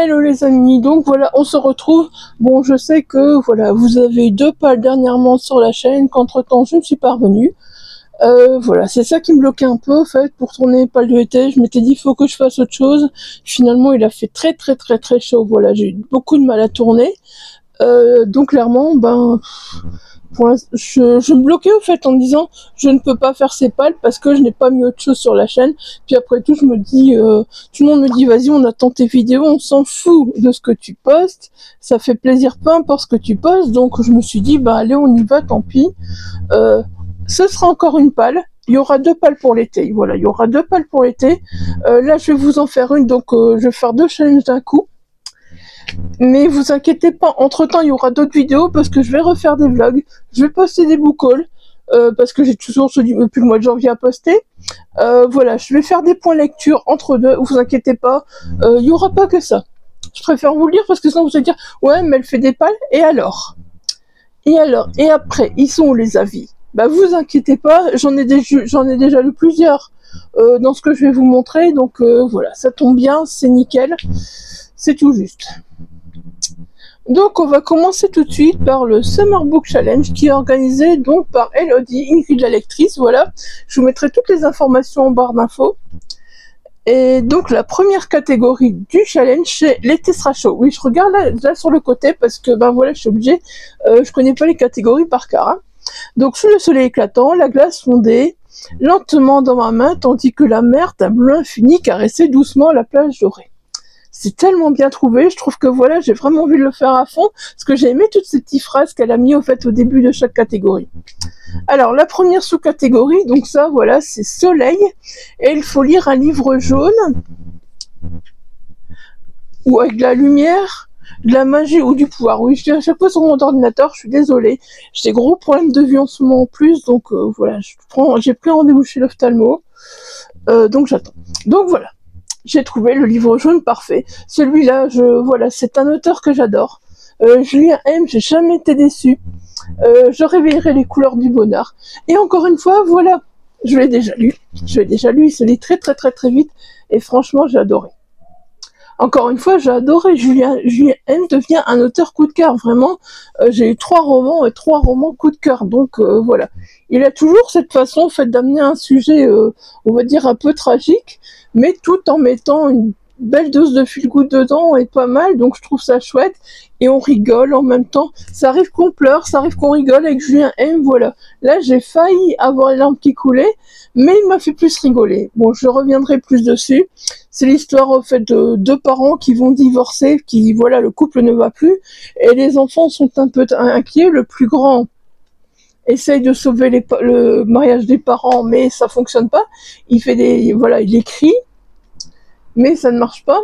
Hello les amis, donc voilà, on se retrouve. Bon, je sais que voilà, vous avez eu 2 pales dernièrement sur la chaîne, qu'entre temps je ne suis pas revenue. Voilà, c'est ça qui me bloquait un peu en fait pour tourner les pales de été. Je m'étais dit il faut que je fasse autre chose. Finalement, il a fait très chaud. Voilà, j'ai eu beaucoup de mal à tourner. Donc clairement, je me bloquais au fait en me disant je ne peux pas faire ces pales parce que je n'ai pas mis autre chose sur la chaîne. Puis après tout, je me dis, tout le monde me dit vas-y, on attend tes vidéos, on s'en fout de ce que tu postes, ça fait plaisir peu importe ce que tu postes. Donc je me suis dit bah allez, on y va, tant pis. Ce sera encore une pale. Il y aura 2 pales pour l'été. Voilà, il y aura 2 pales pour l'été. Là, je vais vous en faire une, donc je vais faire 2 challenges d'un coup. Mais vous inquiétez pas, entre temps il y aura d'autres vidéos parce que je vais refaire des vlogs, je vais poster des book hauls, parce que j'ai toujours depuis le mois de janvier à poster. Voilà, je vais faire des points lecture entre deux, vous inquiétez pas, il y aura pas que ça. Je préfère vous le dire parce que sinon vous allez dire ouais mais elle fait des pales, et alors? Et après, ils sont où les avis? Bah vous inquiétez pas, j'en ai déjà lu plusieurs dans ce que je vais vous montrer, donc voilà, ça tombe bien, c'est nickel, c'est tout juste. Donc on va commencer tout de suite par le Summer Book Challenge qui est organisé donc par Elodie, Ingrid la lectrice. Voilà, je vous mettrai toutes les informations en barre d'infos. Et donc la première catégorie du challenge, c'est l'été sera chaud. Oui, je regarde là sur le côté parce que ben voilà, je suis obligée, je connais pas les catégories par cœur. Hein. Donc sous le soleil éclatant, la glace fondait lentement dans ma main, tandis que la mer d'un bleu infini caressait doucement la plage dorée. C'est tellement bien trouvé, je trouve que voilà, j'ai vraiment envie de le faire à fond, parce que j'ai aimé toutes ces petites phrases qu'elle a mis au fait au début de chaque catégorie. Alors la première sous-catégorie, donc ça voilà, c'est soleil, et il faut lire un livre jaune, ou avec de la lumière, de la magie ou du pouvoir. Oui, je dis à chaque fois sur mon ordinateur, je suis désolée, j'ai des gros problèmes de vue en ce moment en plus, donc voilà, j'ai pris rendez-vous chez l'ophtalmo, donc j'attends. Donc voilà. J'ai trouvé le livre jaune parfait. Celui-là, voilà, c'est un auteur que j'adore. Julien M, j'ai jamais été déçue. Je réveillerai les couleurs du bonheur. Et encore une fois, voilà, je l'ai déjà lu. Il se lit très vite. Et franchement, j'ai adoré. Encore une fois, j'ai adoré. Julien M devient un auteur coup de cœur. Vraiment, j'ai eu 3 romans et 3 romans coup de cœur. Donc voilà. Il a toujours cette façon en fait d'amener un sujet, on va dire un peu tragique, mais tout en mettant une belle dose de feel-good dedans et pas mal. Donc je trouve ça chouette et on rigole en même temps. Ça arrive qu'on pleure, ça arrive qu'on rigole avec Julien M. Voilà. Là, j'ai failli avoir les larmes qui coulaient, mais il m'a fait plus rigoler. Bon, je reviendrai plus dessus. C'est l'histoire en fait de 2 parents qui vont divorcer, qui voilà, le couple ne va plus et les enfants sont un peu inquiets. Le plus grand essaye de sauver le mariage des parents, mais ça fonctionne pas. Il fait il écrit, mais ça ne marche pas.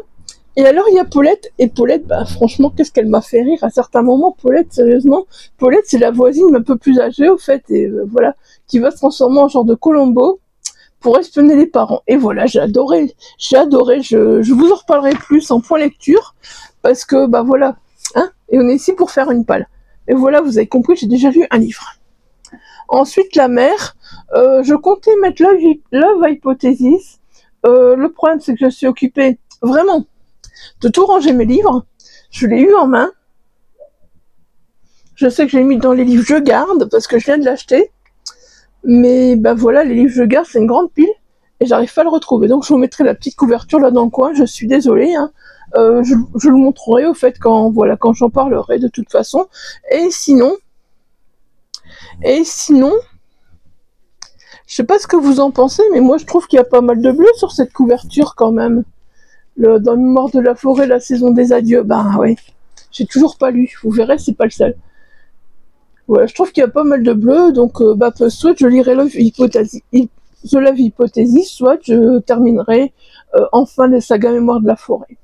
Et alors il y a Paulette, et Paulette, bah franchement, qu'est-ce qu'elle m'a fait rire à certains moments, Paulette, sérieusement. Paulette, c'est la voisine un peu plus âgée, au fait, et voilà, qui va se transformer en genre de Colombo pour espionner les parents. Et voilà, j'ai adoré, je vous en reparlerai plus en point lecture, parce que, bah voilà, hein, et on est ici pour faire une pale. Et voilà, vous avez compris, j'ai déjà lu un livre. Ensuite, la mer, je comptais mettre Love Hypothesis. Le problème, c'est que je suis occupée, vraiment, de tout ranger mes livres. Je l'ai eu en main. Je sais que je l'ai mis dans les livres je garde, parce que je viens de l'acheter. Mais ben voilà, les livres je garde, c'est une grande pile, et j'arrive pas à le retrouver. Donc je vous mettrai la petite couverture là dans le coin, je suis désolée. Hein. Je le montrerai au fait quand j'en parlerai de toute façon. Et sinon, je sais pas ce que vous en pensez, mais moi je trouve qu'il y a pas mal de bleu sur cette couverture quand même. Dans Mémoire de la forêt, la saison des adieux, ben ouais, j'ai toujours pas lu, vous verrez, c'est pas le seul. Voilà, je trouve qu'il y a pas mal de bleu, donc soit je lirai Love Hypothesis, soit je terminerai enfin les sagas Mémoire de la forêt.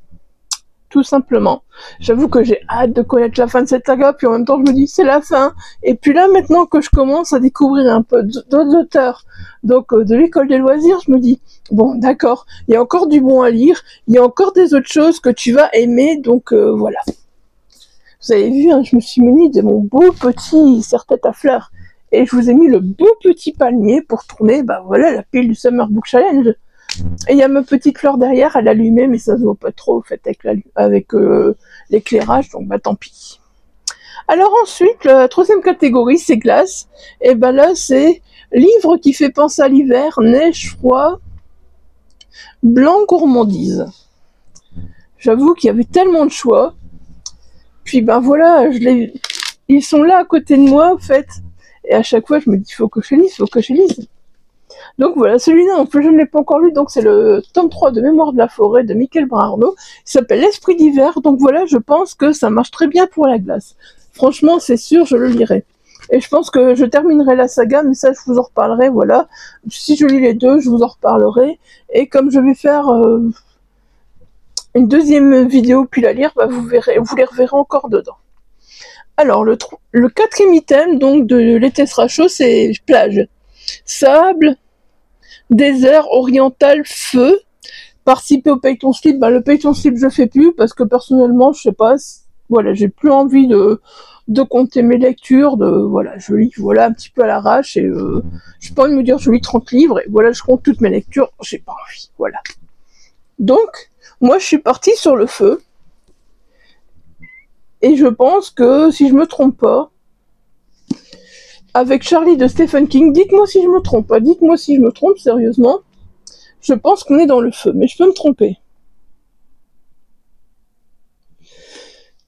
Tout simplement. J'avoue que j'ai hâte de connaître la fin de cette saga, puis en même temps je me dis c'est la fin. Et puis là maintenant que je commence à découvrir un peu d'autres auteurs, donc de l'école des loisirs, je me dis bon d'accord, il y a encore du bon à lire, il y a encore des autres choses que tu vas aimer, donc voilà. Vous avez vu, hein, je me suis muni de mon beau petit serre-tête à fleurs, et je vous ai mis le beau petit palmier pour tourner, bah voilà, la pile du Summer Book Challenge. Et il y a ma petite fleur derrière, elle est allumée, mais ça se voit pas trop, en fait, avec l'éclairage, donc bah tant pis. Alors ensuite, la troisième catégorie, c'est glace. Et ben là, c'est livre qui fait penser à l'hiver, neige, froid, blanc, gourmandise. J'avoue qu'il y avait tellement de choix. Puis ben voilà, ils sont là à côté de moi, en fait. Et à chaque fois, je me dis, faut que je lise, faut que je lise. Donc voilà, celui-là, en plus, je ne l'ai pas encore lu, donc c'est le tome 3 de Mémoire de la forêt de Michael Brun-Arnaud. Il s'appelle L'Esprit d'hiver, donc voilà, je pense que ça marche très bien pour la glace. Franchement, c'est sûr, je le lirai. Et je pense que je terminerai la saga, mais ça, je vous en reparlerai, voilà. Si je lis les deux, je vous en reparlerai. Et comme je vais faire une deuxième vidéo puis la lire, bah, vous les reverrez encore dedans. Alors, le quatrième item, donc, de l'été sera chaud, c'est plage. Sable, désert, oriental, feu. Participer au Payton Slip, bah, le Payton Slip je fais plus parce que personnellement je sais pas, voilà, j'ai plus envie de compter mes lectures, voilà, je lis voilà un petit peu à l'arrache et j'ai pas envie de me dire je lis 30 livres et voilà je compte toutes mes lectures, j'ai pas envie, voilà. Donc moi je suis partie sur le feu et je pense que si je me trompe pas, avec Charlie de Stephen King, dites-moi si je me trompe pas, dites-moi si je me trompe sérieusement. Je pense qu'on est dans le feu, mais je peux me tromper.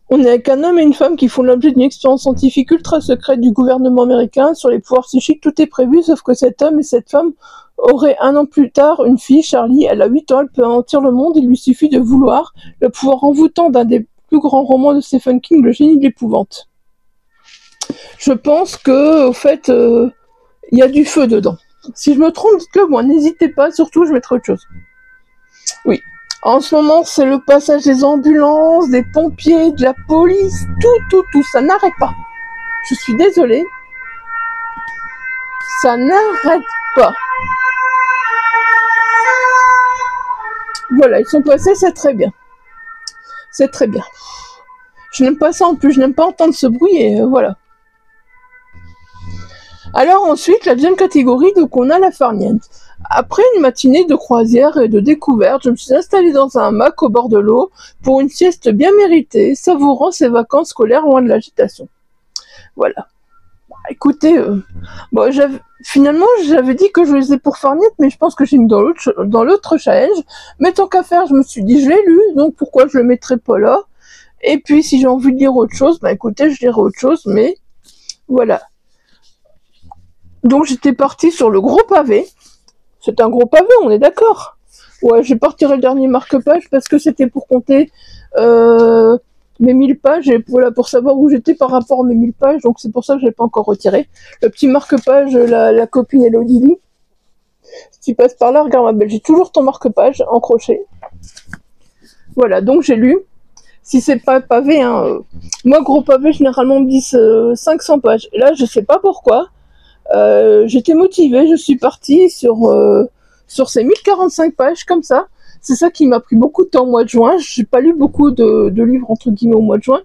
On est avec un homme et une femme qui font l'objet d'une expérience scientifique ultra secrète du gouvernement américain sur les pouvoirs psychiques. Tout est prévu, sauf que cet homme et cette femme auraient un an plus tard une fille, Charlie. Elle a 8 ans, elle peut anéantir le monde, il lui suffit de vouloir. Le pouvoir envoûtant d'un des plus grands romans de Stephen King, Le génie de l'épouvante. Je pense que, au fait, il y a du feu dedans. Si je me trompe, dites-le moi, n'hésitez pas, surtout je mettrai autre chose. Oui. En ce moment, c'est le passage des ambulances, des pompiers, de la police, tout, ça n'arrête pas. Je suis désolée. Ça n'arrête pas. Voilà, ils sont passés, c'est très bien. C'est très bien. Je n'aime pas ça en plus, je n'aime pas entendre ce bruit et voilà. Alors ensuite, la deuxième catégorie, donc on a la farniente. Après une matinée de croisière et de découverte, je me suis installée dans un hamac au bord de l'eau pour une sieste bien méritée, savourant ces vacances scolaires loin de l'agitation. Voilà. Écoutez, bon, finalement j'avais dit que je lisais pour farniente, mais je pense que j'ai mis dans l'autre challenge. Mais tant qu'à faire, je me suis dit je l'ai lu, donc pourquoi je le mettrais pas là? Et puis si j'ai envie de lire autre chose, bah écoutez, je lirai autre chose, mais voilà. Donc j'étais partie sur le gros pavé. C'est un gros pavé, on est d'accord. Ouais, j'ai pas retiré le dernier marque-page parce que c'était pour compter mes 1000 pages et voilà, pour savoir où j'étais par rapport à mes 1000 pages, donc c'est pour ça que je l'ai pas encore retiré. Le petit marque-page, la copine Elodie, si tu passes par là, regarde ma belle, j'ai toujours ton marque-page en crochet. Voilà, donc j'ai lu. Si c'est pas pavé, hein, moi gros pavé généralement me disent 500 pages. Et là je sais pas pourquoi. J'étais motivée, je suis partie sur ces 1045 pages comme ça. C'est ça qui m'a pris beaucoup de temps au mois de juin. J'ai pas lu beaucoup de livres entre guillemets au mois de juin.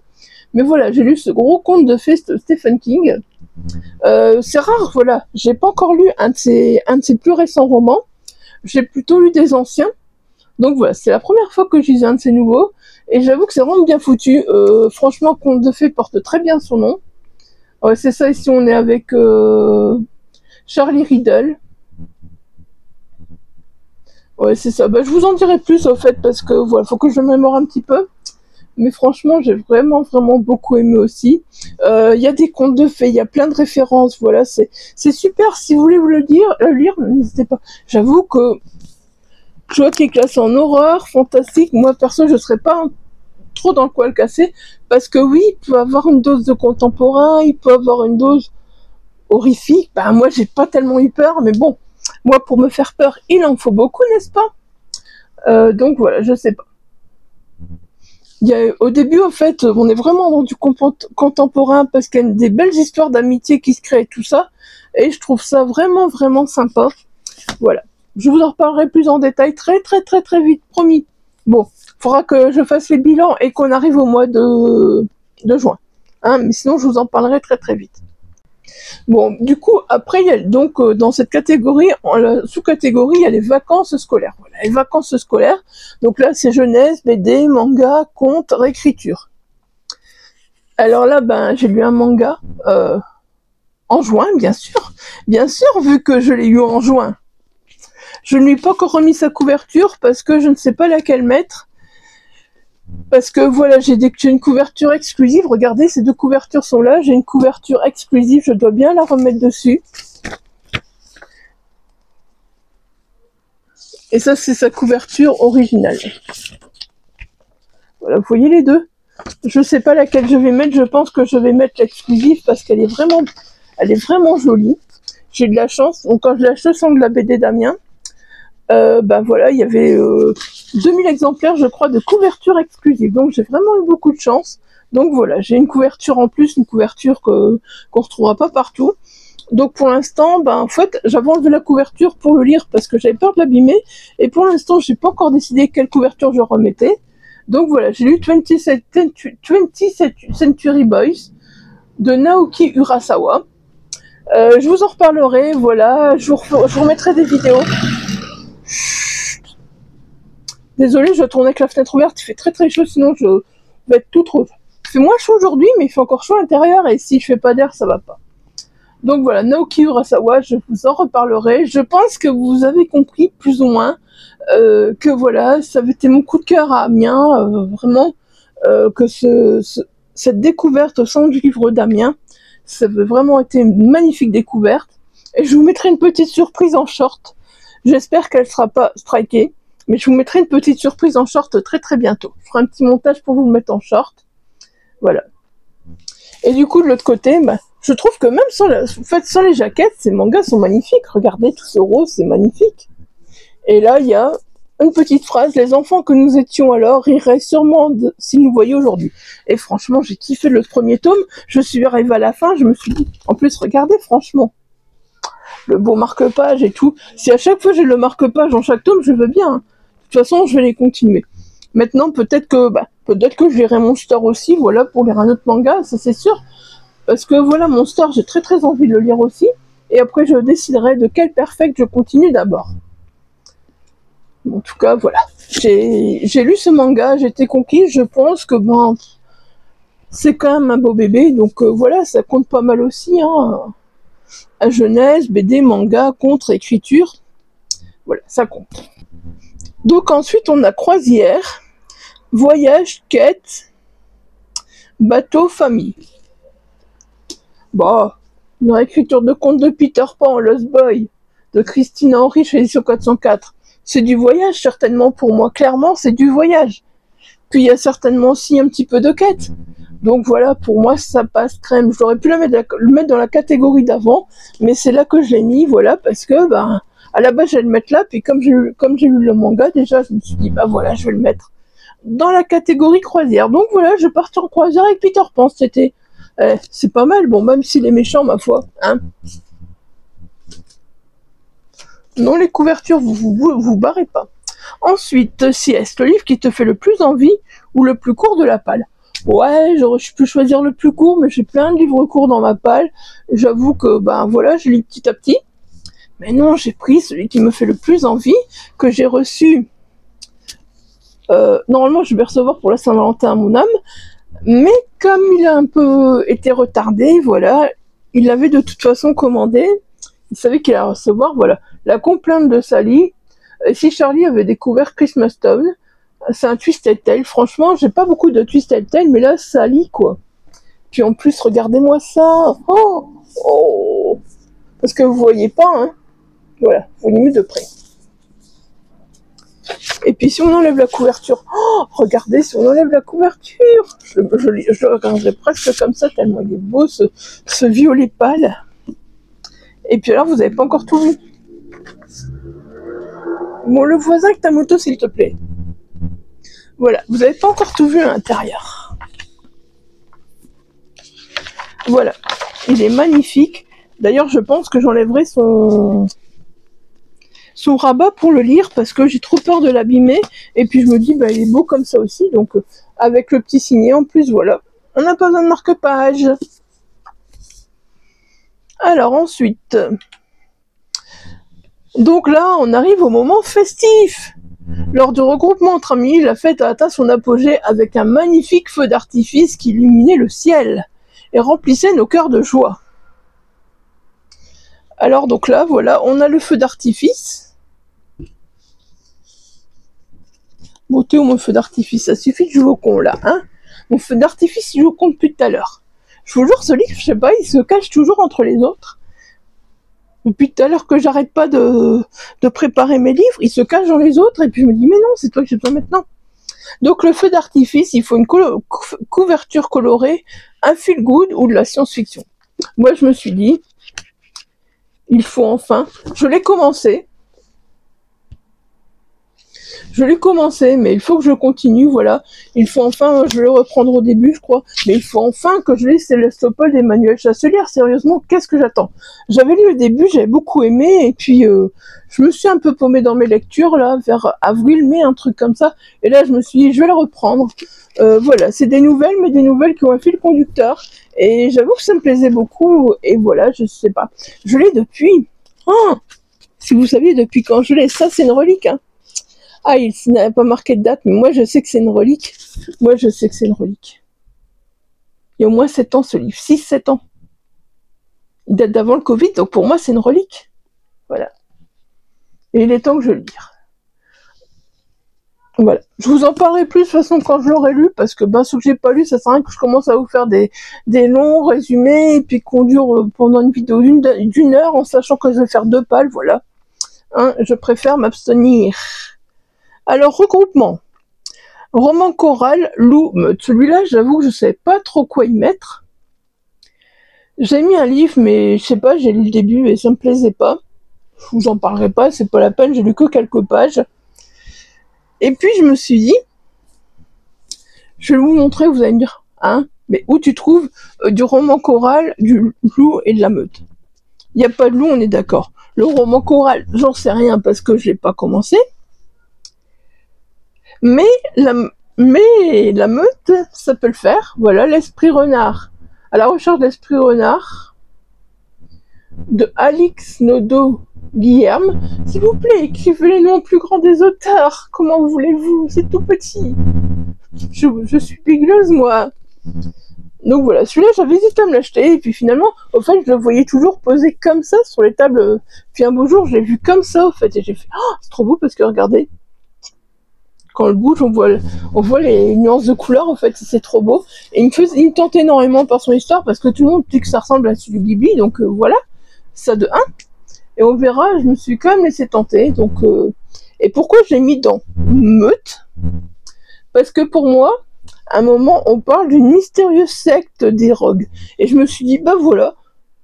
Mais voilà, j'ai lu ce gros conte de fées de Stephen King. C'est rare, voilà. J'ai pas encore lu un de ses plus récents romans. J'ai plutôt lu des anciens. Donc voilà, c'est la première fois que je lisais un de ces nouveaux. Et j'avoue que c'est vraiment bien foutu. Franchement, Conte de fées porte très bien son nom. Ouais, c'est ça, ici on est avec Charlie Riddle. Ouais, c'est ça. Bah, je vous en dirai plus au fait parce que voilà, faut que je me mémore un petit peu. Mais franchement, j'ai vraiment beaucoup aimé aussi. Il y a des contes de fées, il y a plein de références. Voilà, c'est super. Si vous voulez vous le lire, n'hésitez pas. J'avoue que je vois qu'il est classé en horreur, fantastique. Moi perso, je serais pas trop dans le poil cassé parce que oui, il peut avoir une dose de contemporain, il peut avoir une dose horrifique. Ben moi, j'ai pas tellement eu peur, mais bon. Moi, pour me faire peur, il en faut beaucoup, n'est-ce pas? Donc voilà, je sais pas. Au début, en fait, on est vraiment dans du contemporain parce qu'il y a des belles histoires d'amitié qui se créent et tout ça. Et je trouve ça vraiment sympa. Voilà. Je vous en reparlerai plus en détail très vite, promis. Bon, faudra que je fasse les bilans et qu'on arrive au mois de juin. Hein, mais sinon, je vous en parlerai très vite. Bon, du coup, après, il y a donc dans cette catégorie, en la sous-catégorie, il y a les vacances scolaires. Voilà, les vacances scolaires. Donc là, c'est jeunesse, BD, manga, conte, réécriture. Alors là, ben, j'ai lu un manga en juin, bien sûr. Bien sûr, vu que je l'ai eu en juin. Je ne lui ai pas encore remis sa couverture parce que je ne sais pas laquelle mettre. Parce que voilà, j'ai une couverture exclusive. Regardez, ces deux couvertures sont là. J'ai une couverture exclusive, je dois bien la remettre dessus. Et ça, c'est sa couverture originale. Voilà, vous voyez les deux. Je ne sais pas laquelle je vais mettre. Je pense que je vais mettre l'exclusive parce qu'elle est vraiment jolie. J'ai de la chance. Donc quand je l'ai acheté sans de la BD d'Amiens, ben voilà, il y avait 2000 exemplaires, je crois, de couverture exclusive. Donc j'ai vraiment eu beaucoup de chance. Donc voilà, j'ai une couverture en plus, une couverture qu'on retrouvera pas partout. Donc pour l'instant, ben en fait, j'avais enlevé la couverture pour le lire parce que j'avais peur de l'abîmer. Et pour l'instant, j'ai pas encore décidé quelle couverture je remettais. Donc voilà, j'ai lu 27 Century Boys de Naoki Urasawa. Je vous en reparlerai, voilà, je vous remettrai des vidéos. Désolée, je tourne avec la fenêtre ouverte, il fait très très chaud, sinon je vais être toute rouge. Il fait moins chaud aujourd'hui, mais il fait encore chaud à l'intérieur, et si je fais pas d'air, ça va pas. Donc voilà, Naoki Urasawa, je vous en reparlerai. Je pense que vous avez compris, plus ou moins, que voilà, ça avait été mon coup de cœur à Amiens, vraiment, que cette découverte au sein du livre d'Amiens, ça avait vraiment été une magnifique découverte. Et je vous mettrai une petite surprise en short. J'espère qu'elle ne sera pas strikée, mais je vous mettrai une petite surprise en short très très bientôt. Je ferai un petit montage pour vous le mettre en short. Voilà. Et du coup, de l'autre côté, bah, je trouve que même sans les jaquettes, ces mangas sont magnifiques. Regardez, tout ce rose, c'est magnifique. Et là, il y a une petite phrase. Les enfants que nous étions alors riraient sûrement s'ils nous voyaient aujourd'hui. Et franchement, j'ai kiffé le premier tome. Je suis arrivée à la fin, je me suis dit, en plus, regardez, franchement, le beau marque-page et tout. Si à chaque fois j'ai le marque-page dans chaque tome, je veux bien. Hein. De toute façon, je vais les continuer. Maintenant, peut-être que je lirai Monster aussi, voilà, pour lire un autre manga, ça c'est sûr. Parce que voilà, Monster, j'ai très très envie de le lire aussi. Et après, je déciderai de quel perfect je continue d'abord. En tout cas, voilà. J'ai lu ce manga, j'ai été conquise, je pense que c'est quand même un beau bébé, donc voilà, ça compte pas mal aussi, hein. À jeunesse, BD, manga, conte, écriture, voilà, ça compte. Donc ensuite, on a croisière, voyage, quête, bateau, famille. Bon, une réécriture de conte de Peter Pan, Lost Boy, de Christine Henry chez Édition 404. C'est du voyage, certainement, pour moi. Clairement, c'est du voyage. Puis il y a certainement aussi un petit peu de quête. Donc voilà, pour moi, ça passe crème. J'aurais pu le mettre dans la catégorie d'avant, mais c'est là que je l'ai mis, voilà, parce que, à la base, j'allais le mettre là, puis comme j'ai lu le manga, déjà, je me suis dit, voilà, je vais le mettre dans la catégorie croisière. Donc voilà, je pars en croisière avec Peter Pan cet été. C'est pas mal, bon, même s'il est méchant, ma foi, hein. Non, les couvertures, vous barrez pas. Ensuite, sieste, le livre qui te fait le plus envie ou le plus court de la palle. Ouais, je peux choisir le plus court, mais j'ai plein de livres courts dans ma palle. J'avoue que, voilà, je lis petit à petit. Mais non, j'ai pris celui qui me fait le plus envie, que j'ai reçu. Normalement, je vais recevoir pour la Saint-Valentin à mon âme. Mais comme il a un peu été retardé, voilà, il l'avait de toute façon commandé. Il savait qu'il allait recevoir, voilà. La complainte de Sally. Si Charlie avait découvert Christmas Town, c'est un Twisted Tale. Franchement, j'ai pas beaucoup de Twisted Tale, mais là, Sally, quoi. Puis en plus, regardez-moi ça. Oh. Parce que vous voyez pas, hein. Voilà, vous voyez mieux de près. Et puis si on enlève la couverture, regardez, si on enlève la couverture, je le regarderai presque comme ça, tellement il est beau, ce violet pâle. Et puis alors, vous n'avez pas encore tout vu. Bon, le voisin avec ta moto, s'il te plaît. Voilà, vous n'avez pas encore tout vu à l'intérieur. Voilà, il est magnifique. D'ailleurs, je pense que j'enlèverai son rabat pour le lire parce que j'ai trop peur de l'abîmer. Et puis je me dis, il est beau comme ça aussi. Donc, avec le petit signet en plus, voilà. On n'a pas besoin de marque-page. Alors ensuite, donc là, on arrive au moment festif. Lors du regroupement entre amis, la fête a atteint son apogée avec un magnifique feu d'artifice qui illuminait le ciel et remplissait nos cœurs de joie. Alors donc là, voilà, on a le feu d'artifice. Bon, Théo, mon feu d'artifice, ça suffit de jouer au con là, hein. Mon feu d'artifice, il joue au con depuis tout à l'heure. Je vous jure, ce livre, je sais pas, il se cache toujours entre les autres. Depuis tout à l'heure que j'arrête pas de préparer mes livres, il se cache dans les autres, et puis je me dis, mais non, c'est toi que j'ai besoin maintenant. Donc le feu d'artifice, il faut une couverture colorée, un feel good ou de la science-fiction. Moi, je me suis dit, il faut enfin, je l'ai commencé, mais il faut que je continue, voilà. Il faut enfin, je vais le reprendre au début, je crois, mais il faut enfin que je lise Sélestopol d'Emmanuel Chasselière. Sérieusement, qu'est-ce que j'attends? J'avais lu le début, j'avais beaucoup aimé, et puis je me suis un peu paumée dans mes lectures, là, vers avril, mai, un truc comme ça, et là, je me suis dit, je vais le reprendre. Voilà, c'est des nouvelles, mais des nouvelles qui ont un fil conducteur, et j'avoue que ça me plaisait beaucoup, et voilà, je sais pas. Je l'ai depuis... Oh, si vous saviez depuis quand je l'ai, ça, c'est une relique, hein. Ah, il n'avait pas marqué de date, mais moi je sais que c'est une relique. Moi je sais que c'est une relique. Il y a au moins 7 ans ce livre, 6-7 ans. Il date d'avant le Covid, donc pour moi c'est une relique. Voilà. Et il est temps que je le lise. Voilà. Je vous en parlerai plus de toute façon quand je l'aurai lu, parce que ce que j'ai pas lu, ça sert à rien que je commence à vous faire des longs résumés, et puis qu'on dure pendant une vidéo d'une heure, en sachant que je vais faire 2 pages, voilà. Hein, je préfère m'abstenir. Alors, regroupement. Roman choral, loup, meute. Celui-là, j'avoue que je savais pas trop quoi y mettre. J'ai mis un livre, mais je sais pas, j'ai lu le début et ça me plaisait pas. Je vous en parlerai pas, c'est pas la peine, j'ai lu que quelques pages. Et puis, je me suis dit, je vais vous montrer, vous allez me dire, hein, mais où tu trouves du roman choral, du loup et de la meute? Il n'y a pas de loup, on est d'accord. Le roman choral, j'en sais rien parce que je l'ai pas commencé. Mais la meute, ça peut le faire. Voilà, l'esprit renard. À la recherche d'esprit renard, de Alix Nodo Guilherme. S'il vous plaît, écrivez les noms plus grands des auteurs. Comment voulez-vous? C'est tout petit. Je suis bigleuse, moi. Donc voilà, celui-là, j'avais hésité à me l'acheter. Et puis finalement, au fait, je le voyais toujours posé comme ça sur les tables. Puis un beau jour, je l'ai vu comme ça, au fait. Et j'ai fait, oh, c'est trop beau parce que regardez. Quand le bouge, on voit les nuances de couleurs, en fait, c'est trop beau. Et il me tente énormément par son histoire, parce que tout le monde dit que ça ressemble à celui du Ghibli, donc voilà, ça de 1. Et on verra, je me suis quand même laissé tenter, donc... Et pourquoi je l'ai mis dans meute? Parce que pour moi, à un moment, on parle d'une mystérieuse secte des rogues. Et je me suis dit, voilà,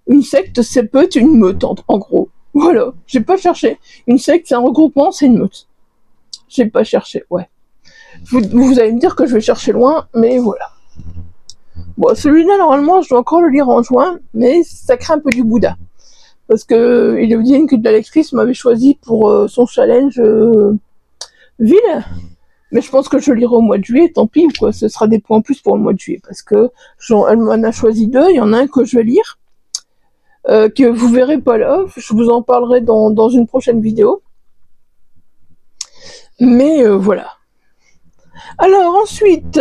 une secte, ça peut être une meute, en gros. Voilà, j'ai pas cherché. Une secte, c'est un regroupement, c'est une meute. J'ai pas cherché, ouais. Vous allez me dire que je vais chercher loin, mais voilà. Bon, celui-là, normalement, je dois encore le lire en juin, mais ça craint un peu du Bouddha. Parce que Elodie, que de la lectrice, m'avait choisi pour son challenge ville. Mais je pense que je le lirai au mois de juillet, tant pis, quoi. Ce sera des points en plus pour le mois de juillet. Parce que elle m'en a choisi 2, il y en a un que je vais lire, que vous verrez pas là. Je vous en parlerai dans une prochaine vidéo. Mais voilà. Alors ensuite,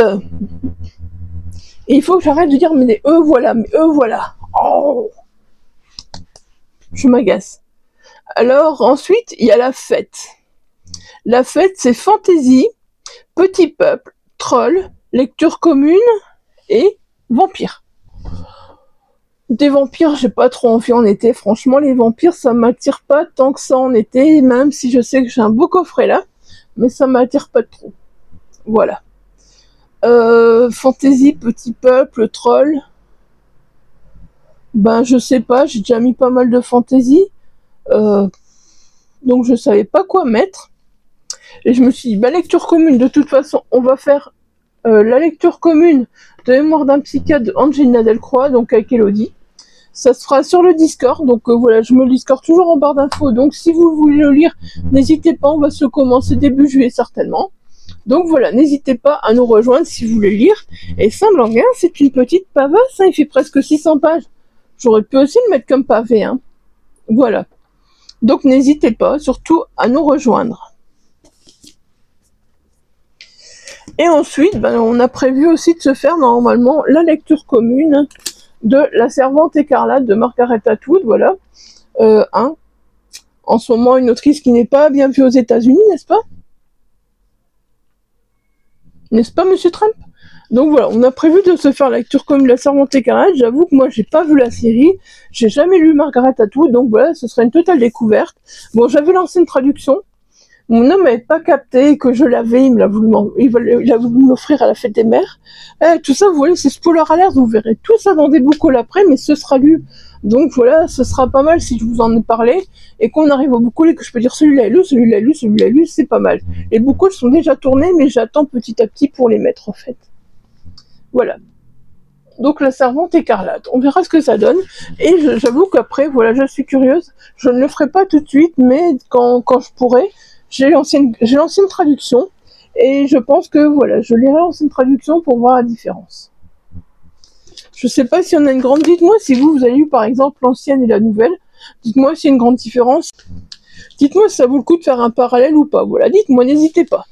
il faut que j'arrête de dire mais voilà, Oh, je m'agace. Alors ensuite, il y a la fête. La fête, c'est fantaisie, petit peuple, troll, lecture commune et vampire. Des vampires, j'ai pas trop envie en été. Franchement, les vampires, ça m'attire pas tant que ça en été, même si je sais que j'ai un beau coffret là, mais ça m'attire pas trop. Voilà. Fantasy, petit peuple, troll. Je sais pas, j'ai déjà mis pas mal de fantasy. Donc je savais pas quoi mettre. Et je me suis dit, lecture commune, de toute façon, on va faire la lecture commune de Mémoire d'un psychiatre de Angelina Delcroix, donc avec Elodie. Ça se fera sur le Discord, donc voilà, je me le Discord toujours en barre d'infos. Donc si vous voulez le lire, n'hésitez pas, on va se commencer début juillet certainement. Donc voilà, n'hésitez pas à nous rejoindre si vous voulez lire. Et Saint-Blanguin, c'est une petite pavasse, hein, il fait presque 600 pages. J'aurais pu aussi le mettre comme pavé, hein. Voilà. Donc n'hésitez pas, surtout, à nous rejoindre. Et ensuite, ben, on a prévu aussi de se faire normalement la lecture commune de La Servante écarlate de Margaret Atwood, voilà. En ce moment, une autrice qui n'est pas bien vue aux États-Unis, n'est-ce pas? N'est-ce pas, Monsieur Trump? Donc voilà, on a prévu de se faire la lecture commune de La Servante écarlate. J'avoue que moi, j'ai pas vu la série, j'ai jamais lu Margaret Atwood, donc voilà, ce serait une totale découverte. Bon, j'avais lancé une traduction. Mon homme n'avait pas capté que je l'avais, il a voulu me l'offrir à la fête des mères. Tout ça, vous voyez, c'est spoiler alert, vous verrez tout ça dans des boucles après, mais ce sera lu. Donc voilà, ce sera pas mal si je vous en ai parlé, et qu'on arrive au boucle et que je peux dire celui-là est lu, celui-là est lu, celui-là est lu, c'est pas mal. Les boucles sont déjà tournés, mais j'attends petit à petit pour les mettre en fait. Voilà. Donc La Servante écarlate, on verra ce que ça donne, et j'avoue qu'après, voilà, je suis curieuse, je ne le ferai pas tout de suite, mais quand je pourrai, j'ai lancé une traduction, et je pense que voilà, je lirai l'ancienne traduction pour voir la différence. Je sais pas si on a une grande... Dites-moi si vous avez lu par exemple l'ancienne et la nouvelle, dites-moi s'il y a une grande différence, dites-moi si ça vaut le coup de faire un parallèle ou pas, voilà, dites-moi, n'hésitez pas.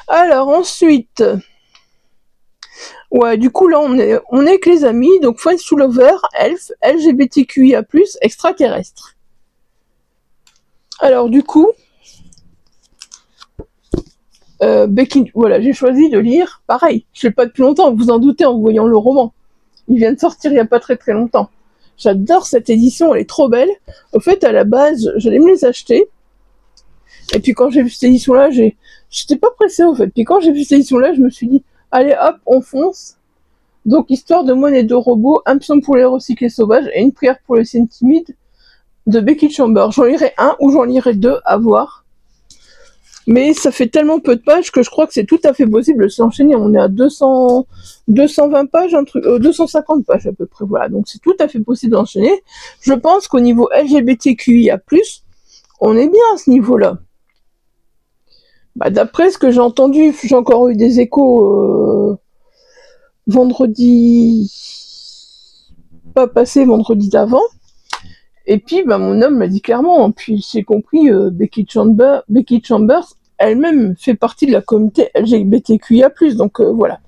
Alors ensuite... Ouais, du coup là on est avec les amis, donc Friends to Lover, Elf, LGBTQIA+, extraterrestre. Alors du coup, Becky, voilà, j'ai choisi de lire, pareil, je l'ai pas depuis longtemps, vous en doutez en voyant le roman. Il vient de sortir il y a pas très longtemps. J'adore cette édition, elle est trop belle. Au fait, à la base, j'allais me les acheter. Et puis quand j'ai vu cette édition-là, j'étais pas pressée au fait. Puis quand j'ai vu cette édition-là, je me suis dit, allez hop, on fonce. Donc, Histoire de moine et de robots, un psaume pour les recyclés sauvages et une prière pour les signes timides de Becky Chambers. J'en lirai un ou j'en lirai deux, à voir. Mais ça fait tellement peu de pages que je crois que c'est tout à fait possible de s'enchaîner. On est à 220 pages, 250 pages à peu près, voilà. Donc c'est tout à fait possible d'enchaîner. Je pense qu'au niveau LGBTQIA+, on est bien à ce niveau-là. Bah, d'après ce que j'ai entendu, j'ai encore eu des échos vendredi... pas passé, vendredi d'avant. Et puis, bah, mon homme m'a dit clairement, puis j'ai compris, Becky Chambers, elle-même fait partie de la communauté LGBTQIA+, donc voilà.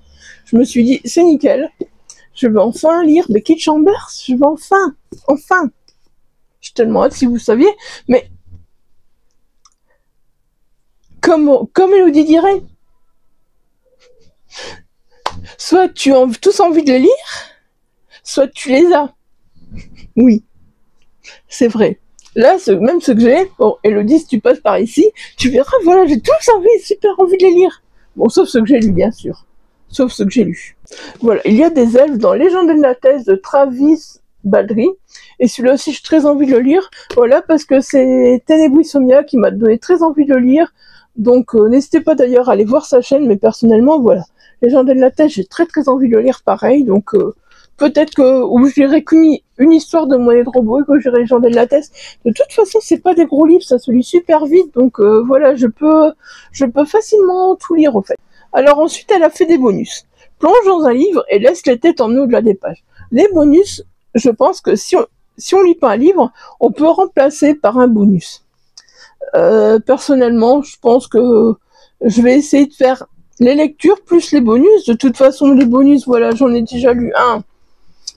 Je me suis dit, c'est nickel, je vais enfin lire Becky Chambers, je vais enfin. J'ai tellement hâte, si vous saviez, mais comme Elodie dirait, soit tu as tous envie de les lire, soit tu les as. Oui. C'est vrai. Là, même ceux que j'ai, bon, Elodie, si tu passes par ici, tu verras, voilà, j'ai tous super envie de les lire. Bon, sauf ceux que j'ai lus, bien sûr. Sauf ceux que j'ai lus. Voilà, il y a des elfes dans Légende de la thèse de Travis Baldree. Et celui-là aussi, j'ai très envie de le lire. Voilà, parce que c'est Ténébrisomia qui m'a donné très envie de le lire. Donc, n'hésitez pas d'ailleurs à aller voir sa chaîne, mais personnellement, voilà. Légende de la thèse, j'ai très envie de le lire pareil, donc... peut-être que ou je lirai qu'une histoire de moine et de robot et que j'irai Légende de la thèse. De toute façon, c'est pas des gros livres, ça se lit super vite, donc voilà, je peux facilement tout lire au fait. Alors ensuite, elle a fait des bonus. Plonge dans un livre et laisse les têtes emmener au-delà des pages. Les bonus, je pense que si on lit pas un livre, on peut remplacer par un bonus. Personnellement, je pense que je vais essayer de faire les lectures plus les bonus. De toute façon, les bonus, voilà, j'en ai déjà lu un.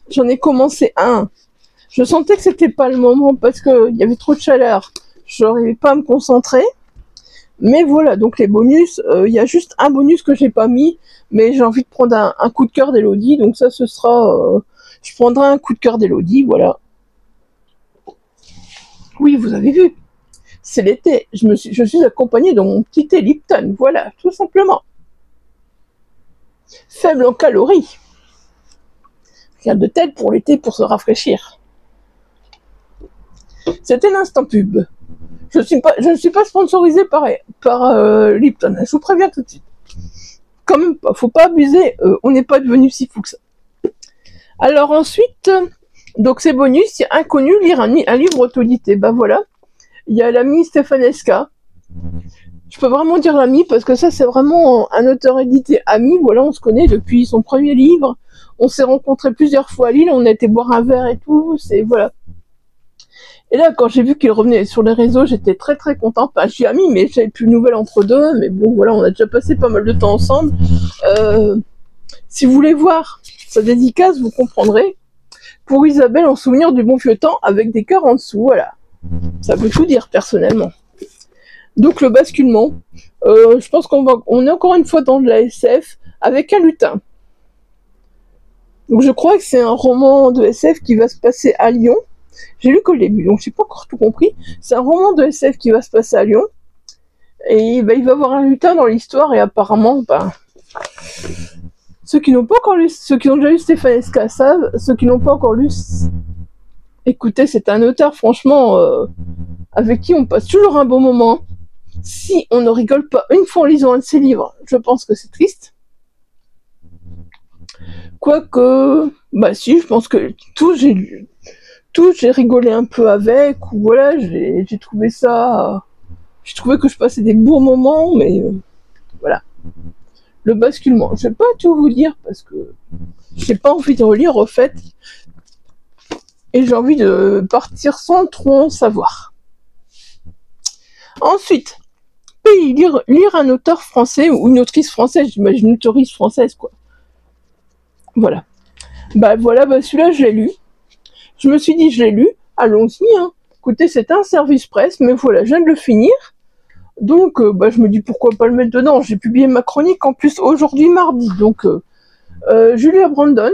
J'en ai commencé un. Je sentais que c'était pas le moment parce que il y avait trop de chaleur. Je n'arrivais pas à me concentrer. Mais voilà, donc les bonus, il y a juste un bonus que j'ai pas mis, mais j'ai envie de prendre un coup de cœur d'Elodie, donc ça ce sera... je prendrai un coup de cœur d'Elodie, voilà. Oui, vous avez vu. C'est l'été. Je suis accompagnée de mon petit thé Lipton, voilà, tout simplement. Faible en calories. Rien de tel pour l'été pour se rafraîchir. C'était l'instant pub. Je ne suis pas sponsorisée par Lipton, je vous préviens tout de suite. Quand même pas, faut pas abuser, on n'est pas devenu si fou que ça. Alors ensuite, donc c'est bonus, il y a Inconnu, lire un livre auto-édité. Ben voilà, il y a l'ami Stéphanesca, Je peux vraiment dire l'ami parce que ça c'est vraiment un auteur édité ami, voilà, on se connaît depuis son premier livre, on s'est rencontrés plusieurs fois à Lille, on a été boire un verre et tout, c'est voilà. Et là quand j'ai vu qu'il revenait sur les réseaux, j'étais très très contente, je suis amie mais j'avais plus de nouvelles entre deux, mais bon voilà, on a déjà passé pas mal de temps ensemble. Si vous voulez voir sa dédicace, vous comprendrez. Pour Isabelle en souvenir du bon vieux temps avec des cœurs en dessous, voilà. Ça veut tout dire personnellement. Donc le basculement, je pense on est encore une fois dans de la SF avec un lutin. Donc je crois que c'est un roman de SF qui va se passer à Lyon. J'ai lu que le début, donc j'ai pas encore tout compris. C'est un roman de SF qui va se passer à Lyon. Et bah, il va y avoir un lutin dans l'histoire et apparemment, bah, ceux qui n'ont pas encore lu, ceux qui ont déjà lu Stéphanesca savent, ceux qui n'ont pas encore lu, écoutez, c'est un auteur franchement avec qui on passe toujours un bon moment. Si on ne rigole pas une fois en lisant un de ses livres, je pense que c'est triste. Quoique, bah si, je pense que j'ai rigolé un peu avec, ou voilà, j'ai trouvé ça, j'ai trouvé que je passais des beaux moments, mais voilà. Le basculement, je vais pas tout vous dire parce que j'ai pas envie de relire au fait, et j'ai envie de partir sans trop en savoir. Ensuite, lire un auteur français ou une autrice française, j'imagine une autrice française quoi. Voilà. Bah voilà, bah celui-là je l'ai lu. Je me suis dit je l'ai lu, allons-y hein. Écoutez, c'est un service presse, mais voilà, je viens de le finir. Donc bah je me dis pourquoi pas le mettre dedans. J'ai publié ma chronique en plus aujourd'hui mardi. Donc Julia Brandon,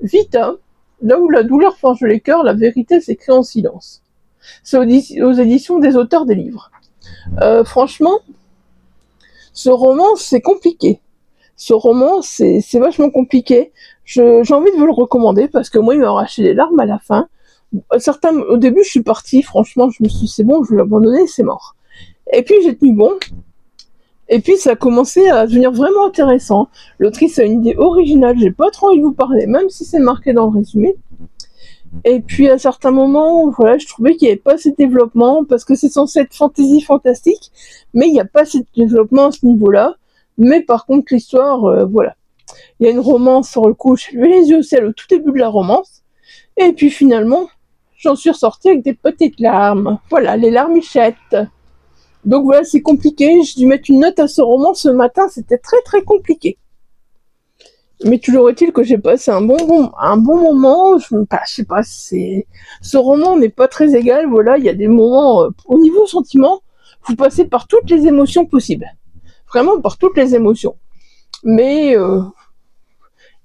Vita, là où la douleur forge les cœurs, la vérité s'écrit en silence. C'est aux éditions des auteurs des livres. Franchement, ce roman, c'est compliqué. Ce roman, c'est vachement compliqué. J'ai envie de vous le recommander parce que moi, il m'a arraché les larmes à la fin. Au début, je suis partie. Franchement, je me suis dit, c'est bon, je vais l'abandonner, c'est mort. Et puis, j'ai tenu bon. Et puis, ça a commencé à devenir vraiment intéressant. L'autrice a une idée originale. J'ai pas trop envie de vous parler, même si c'est marqué dans le résumé. Et puis à certains moments, voilà, je trouvais qu'il n'y avait pas assez de développement, parce que c'est censé être fantasy fantastique, mais il n'y a pas assez de développement à ce niveau-là. Mais par contre, l'histoire, voilà. Il y a une romance sur le coup, je levais les yeux au ciel au tout début de la romance, et puis finalement, j'en suis ressortie avec des petites larmes. Voilà, les larmichettes. Donc voilà, c'est compliqué, j'ai dû mettre une note à ce roman ce matin, c'était très très compliqué. Mais toujours est-il que j'ai passé un bon moment. Je sais pas, ce roman n'est pas très égal. Voilà, il y a des moments au niveau sentiment, vous passez par toutes les émotions possibles, vraiment par toutes les émotions. Mais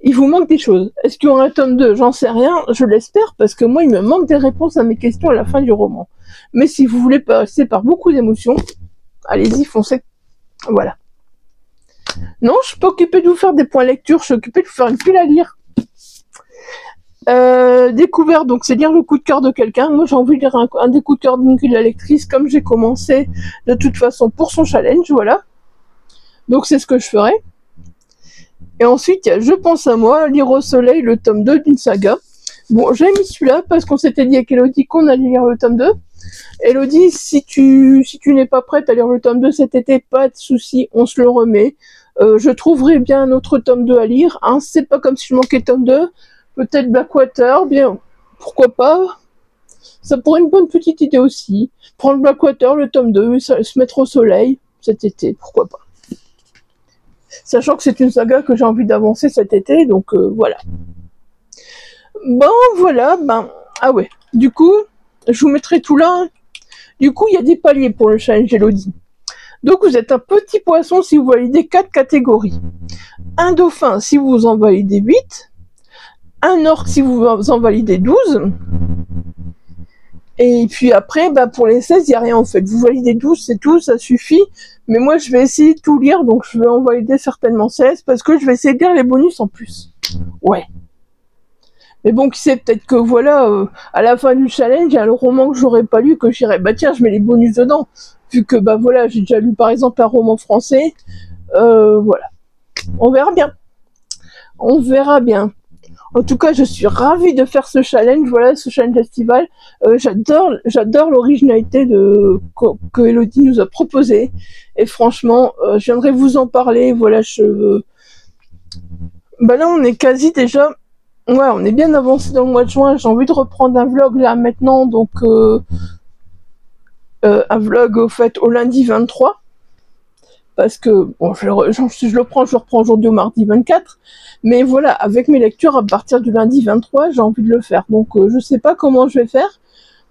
il vous manque des choses. Est-ce qu'il y aura un tome 2? J'en sais rien. Je l'espère parce que moi, il me manque des réponses à mes questions à la fin du roman. Mais si vous voulez passer par beaucoup d'émotions, allez-y, foncez. Voilà. Non, je suis pas occupée de vous faire des points lecture, je suis occupée de vous faire une pile à lire. Découvert, donc c'est lire le coup de cœur de quelqu'un. Moi j'ai envie de lire un des coups de cœur d'une lectrice, comme j'ai commencé de toute façon pour son challenge, voilà. Donc c'est ce que je ferai. Et ensuite il y a Je pense à moi, lire au soleil, le tome 2 d'une saga. Bon, j'ai mis celui-là parce qu'on s'était dit avec Elodie qu'on allait lire le tome 2. Elodie, si tu n'es pas prête à lire le tome 2 cet été, pas de souci, on se le remet. Je trouverai bien un autre tome 2 à lire, hein. C'est pas comme si je manquais tome 2, peut-être Blackwater, bien, pourquoi pas, ça pourrait être une bonne petite idée aussi, prendre Blackwater, le tome 2, se mettre au soleil cet été, pourquoi pas. Sachant que c'est une saga que j'ai envie d'avancer cet été, donc voilà. Bon, voilà, ah ouais, du coup, je vous mettrai tout là, du coup, il y a des paliers pour le challenge Elodie. Donc vous êtes un petit poisson si vous validez 4 catégories. Un dauphin si vous en validez 8. Un orque si vous en validez 12. Et puis après, pour les 16, il n'y a rien en fait. Vous validez 12, c'est tout, ça suffit. Mais moi, je vais essayer de tout lire, donc je vais en valider certainement 16, parce que je vais essayer de lire les bonus en plus. Ouais. Mais bon, qui sait, peut-être que voilà, à la fin du challenge, il y a le roman que j'aurais pas lu, que j'irais, tiens, je mets les bonus dedans. Vu que, voilà, j'ai déjà lu par exemple un roman français. Voilà. On verra bien. On verra bien. En tout cas, je suis ravie de faire ce challenge, voilà, ce challenge estival. J'adore l'originalité que Elodie nous a proposé. Et franchement, je viendrai vous en parler. Voilà, bah là, on est quasi déjà, ouais, on est bien avancé dans le mois de juin. J'ai envie de reprendre un vlog là maintenant, donc un vlog au fait au lundi 23. Parce que bon, je le reprends aujourd'hui au mardi 24, mais voilà, avec mes lectures à partir du lundi 23, j'ai envie de le faire. Donc je sais pas comment je vais faire,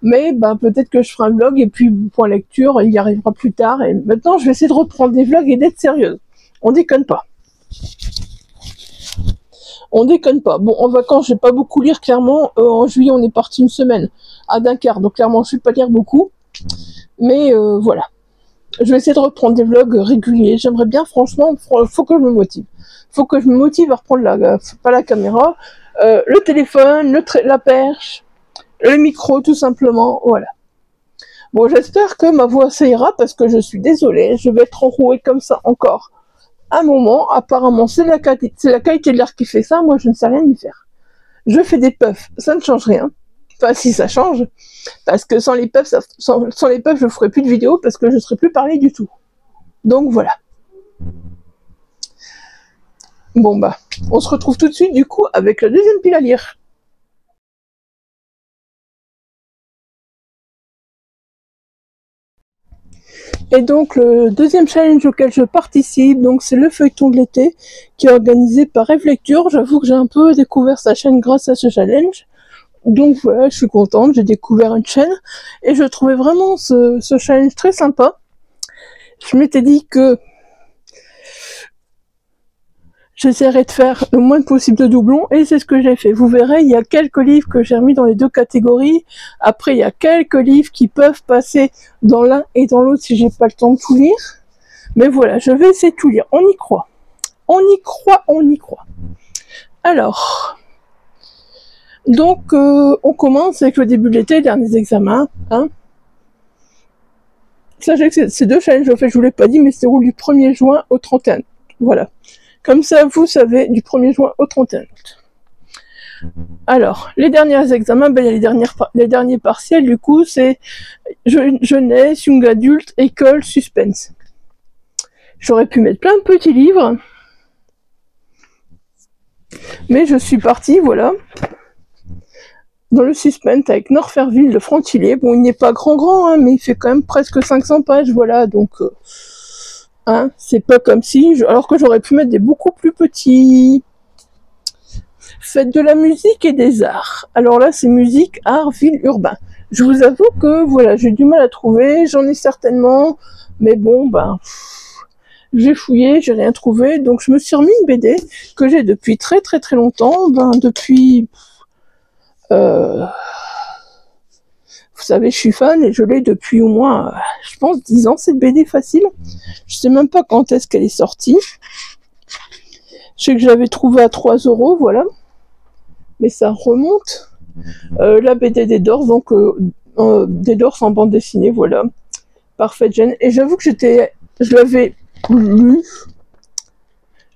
mais bah peut-être que je ferai un vlog et puis point lecture, il y arrivera plus tard. Et maintenant, je vais essayer de reprendre des vlogs et d'être sérieuse. On déconne pas. On déconne pas. Bon, en vacances, je vais pas beaucoup lire, clairement. En juillet, on est parti une semaine à Dunkerque, donc clairement, je vais pas lire beaucoup. Mais voilà. Je vais essayer de reprendre des vlogs réguliers. J'aimerais bien, franchement, faut que je me motive. Faut que je me motive à reprendre pas la caméra, le téléphone, la perche, le micro, tout simplement, voilà. Bon, j'espère que ma voix ça ira parce que je suis désolée, je vais être enrouée comme ça encore un moment. Apparemment, c'est la qualité de l'air qui fait ça, moi je ne sais rien y faire. Je fais des puffs, ça ne change rien. Enfin, si ça change, parce que sans les puffs, je ne ferai plus de vidéos parce que je ne serai plus parlé du tout. Donc voilà. Bon bah, on se retrouve tout de suite du coup avec la deuxième pile à lire. Et donc le deuxième challenge auquel je participe, donc c'est le feuilleton de l'été qui est organisé par Rêve Lecture. J'avoue que j'ai un peu découvert sa chaîne grâce à ce challenge. Donc voilà, je suis contente, j'ai découvert une chaîne et je trouvais vraiment ce challenge très sympa. Je m'étais dit que j'essaierai de faire le moins possible de doublons et c'est ce que j'ai fait. Vous verrez, il y a quelques livres que j'ai remis dans les deux catégories. Après, il y a quelques livres qui peuvent passer dans l'un et dans l'autre si j'ai pas le temps de tout lire. Mais voilà, je vais essayer de tout lire. On y croit. On y croit, on y croit. Alors, donc, on commence avec le début de l'été, les derniers examens. Hein. Sachez que ces deux challenges, en fait, je vous l'ai pas dit, mais c'est roule du 1er juin au 31 août. Voilà. Comme ça, vous savez, du 1er juin au 31 août. Alors, les derniers examens, ben, il y a les derniers partiels, du coup, c'est jeunesse, young adulte, école, suspense. J'aurais pu mettre plein de petits livres, mais je suis partie, voilà, dans le suspense avec Norferville de Frantillier. Bon, il n'est pas grand, hein, mais il fait quand même presque 500 pages, voilà, donc... hein, c'est pas comme si... Alors que j'aurais pu mettre des beaucoup plus petits... Faites de la musique et des arts. Alors là, c'est musique, art, ville, urbain. Je vous avoue que, voilà, j'ai du mal à trouver, j'en ai certainement, mais bon, ben... j'ai fouillé, j'ai rien trouvé, donc je me suis remis une BD que j'ai depuis très longtemps, ben depuis... vous savez, je suis fan et je l'ai depuis au moins, je pense, 10 ans, cette BD facile. Je sais même pas quand est-ce qu'elle est sortie. Je sais que je l'avais trouvée à 3 €, voilà. Mais ça remonte. La BD des Doors, donc des Doors en bande dessinée, voilà. Parfaite Jeanne. Et j'avoue que je l'avais lu.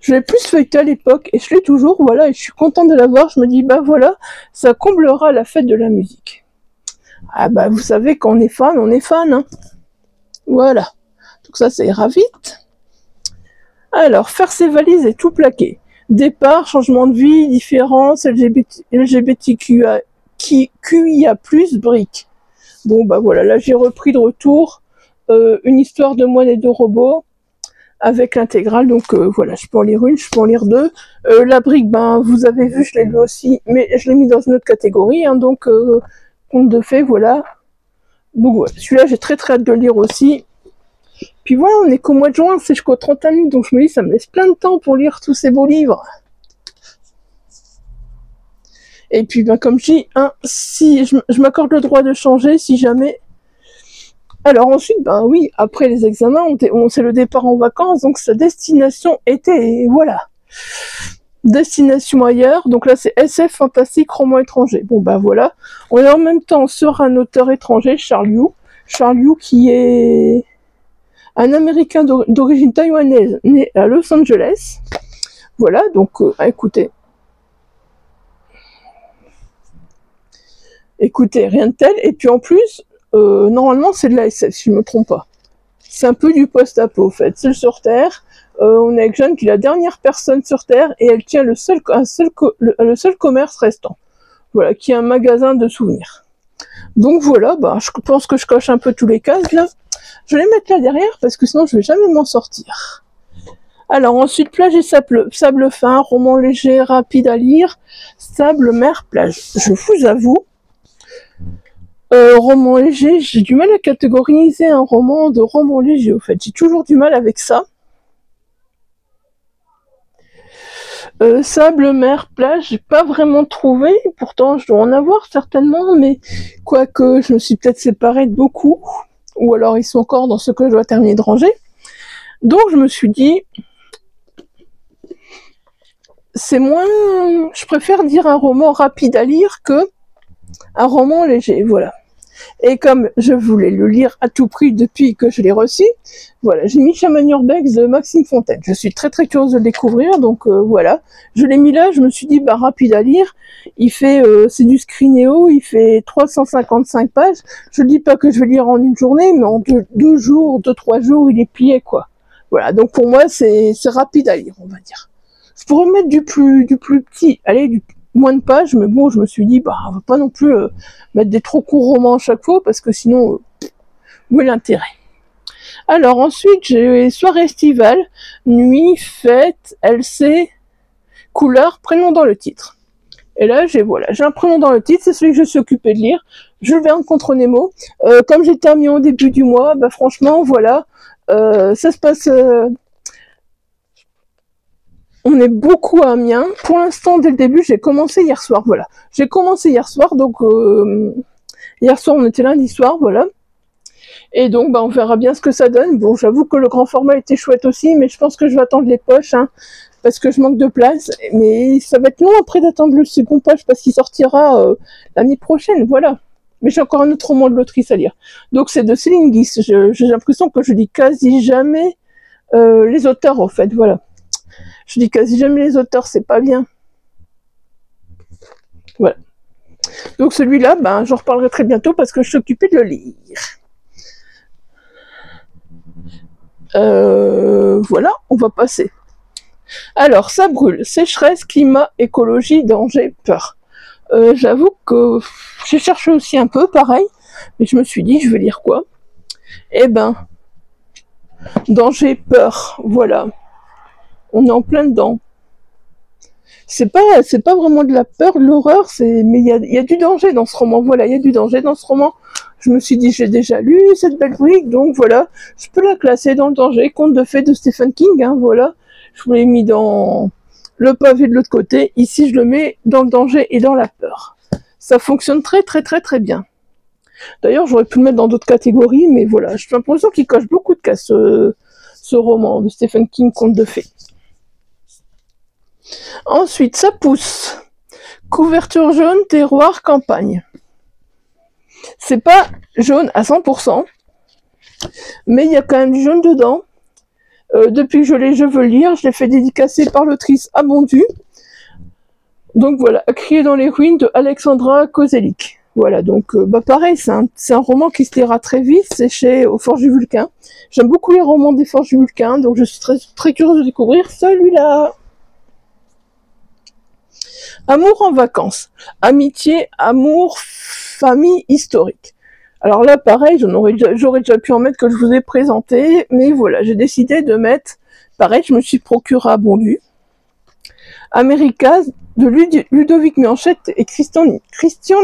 Je l'ai plus feuilleté à l'époque et je l'ai toujours, voilà, et je suis contente de l'avoir. Je me dis, bah voilà, ça comblera la fête de la musique. Ah bah vous savez, quand on est fan, hein. Voilà. Donc ça ira vite. Alors, faire ses valises et tout plaquer. Départ, changement de vie, différence, LGBTQIA+, briques. Bon bah voilà, là j'ai repris de retour une histoire de moine et de robots avec l'intégrale, donc voilà, je peux en lire une, je peux en lire deux. La brique, ben vous avez vu, je l'ai lu aussi, mais je l'ai mis dans une autre catégorie, hein, donc conte de fées, voilà. Donc voilà, celui-là j'ai très hâte de le lire aussi. Puis voilà, on est qu'au mois de juin, c'est jusqu'au 31 août, donc je me dis, ça me laisse plein de temps pour lire tous ces beaux livres. Et puis, ben, comme je dis, hein, si je m'accorde le droit de changer, si jamais... Alors ensuite, ben oui, après les examens, c'est le départ en vacances, donc sa destination était, et voilà. Destination ailleurs, donc là c'est SF, fantastique, roman étranger. Bon ben voilà, on est en même temps sur un auteur étranger, Charles Yu. Charles Yu qui est... un Américain d'origine taïwanaise, né à Los Angeles. Voilà, donc écoutez. Écoutez, rien de tel. Et puis en plus, normalement c'est de la SF, si je me trompe pas. C'est un peu du post-apo, en fait. Seul sur Terre. On est avec Jeanne qui est la dernière personne sur Terre et elle tient le seul commerce restant. Voilà, qui est un magasin de souvenirs. Donc voilà, bah, je pense que je coche un peu tous les cases là. Je vais les mettre là derrière parce que sinon je vais jamais m'en sortir. Alors ensuite, plage et sable fin, roman léger, rapide à lire, sable, mer, plage. Je vous avoue, roman léger, j'ai du mal à catégoriser un roman de roman léger au fait. J'ai toujours du mal avec ça. Sable, mer, plage, j'ai pas vraiment trouvé, pourtant je dois en avoir certainement, mais quoique je me suis peut-être séparée de beaucoup, ou alors ils sont encore dans ce que je dois terminer de ranger. Donc je me suis dit, c'est moins, je préfère dire un roman rapide à lire que un roman léger, voilà. Et comme je voulais le lire à tout prix depuis que je l'ai reçu, voilà, j'ai mis Shaman Urbex de Maxime Fontaine. Je suis très très curieuse de le découvrir, donc voilà. Je l'ai mis là, je me suis dit, bah rapide à lire. Il fait, c'est du Scrineo, il fait 355 pages. Je dis pas que je vais lire en une journée, mais en deux jours, 3 jours, il est plié, quoi. Voilà, donc pour moi, c'est rapide à lire, on va dire. Je pourrais mettre du plus petit, allez, du moins de pages, mais bon, je me suis dit, bah, on va pas non plus mettre des trop courts romans à chaque fois, parce que sinon, où est l'intérêt? Alors ensuite, j'ai soirée estivale, nuit, fête, LC, couleur, prénom dans le titre. Et là, j'ai un prénom dans le titre, c'est celui que je suis occupée de lire. Jules Verne contre Nemo. Comme j'ai terminé au début du mois, bah franchement, voilà, ça se passe... on est beaucoup à Amiens. Pour l'instant, dès le début, j'ai commencé hier soir, voilà. J'ai commencé hier soir, donc hier soir, on était lundi soir, voilà. Et donc, bah, on verra bien ce que ça donne. Bon, j'avoue que le grand format était chouette aussi, mais je pense que je vais attendre les poches, hein, parce que je manque de place. Mais ça va être long après d'attendre le second poche, parce qu'il sortira l'année prochaine, voilà. Mais j'ai encore un autre roman de l'autrice à lire. Donc, c'est de Céline Guis. J'ai l'impression que je lis quasi jamais les auteurs, en fait, voilà. Je dis quasi jamais les auteurs, c'est pas bien. Voilà. Donc celui-là, ben, j'en reparlerai très bientôt parce que je suis occupée de le lire. Voilà, on va passer. Alors, ça brûle. Sécheresse, climat, écologie, danger, peur. J'avoue que j'ai cherché aussi un peu, pareil, mais je me suis dit, je vais lire quoi? Eh ben, danger, peur, voilà. On est en plein dedans. C'est pas vraiment de la peur, de l'horreur, mais il y a du danger dans ce roman. Voilà, il y a du danger dans ce roman. Je me suis dit, j'ai déjà lu cette belle brique, donc voilà, je peux la classer dans le danger. Conte de fées de Stephen King, hein, voilà. Je vous l'ai mis dans le pavé de l'autre côté. Ici, je le mets dans le danger et dans la peur. Ça fonctionne très très très très bien. D'ailleurs, j'aurais pu le mettre dans d'autres catégories, mais voilà, j'ai l'impression qu'il coche beaucoup de cases, ce roman de Stephen King, Conte de fées. Ensuite, ça pousse. Couverture jaune, terroir, campagne. C'est pas jaune à 100%, mais il y a quand même du jaune dedans. Depuis que je veux le lire, je l'ai fait dédicacer par l'autrice Abondu. Donc voilà, À crier dans les ruines de Alexandra Kozelik. Voilà, donc bah pareil, c'est un roman qui se lira très vite, c'est chez Aux Forges du Vulcain. J'aime beaucoup les romans des Forges du Vulcain, donc je suis très, très curieuse de découvrir celui-là. Amour en vacances. Amitié, amour, famille historique. Alors là, pareil, j'aurais déjà pu en mettre que je vous ai présenté, mais voilà, j'ai décidé de mettre, pareil, je me suis procuré à Bondu, America de Ludovic Manchette et Christian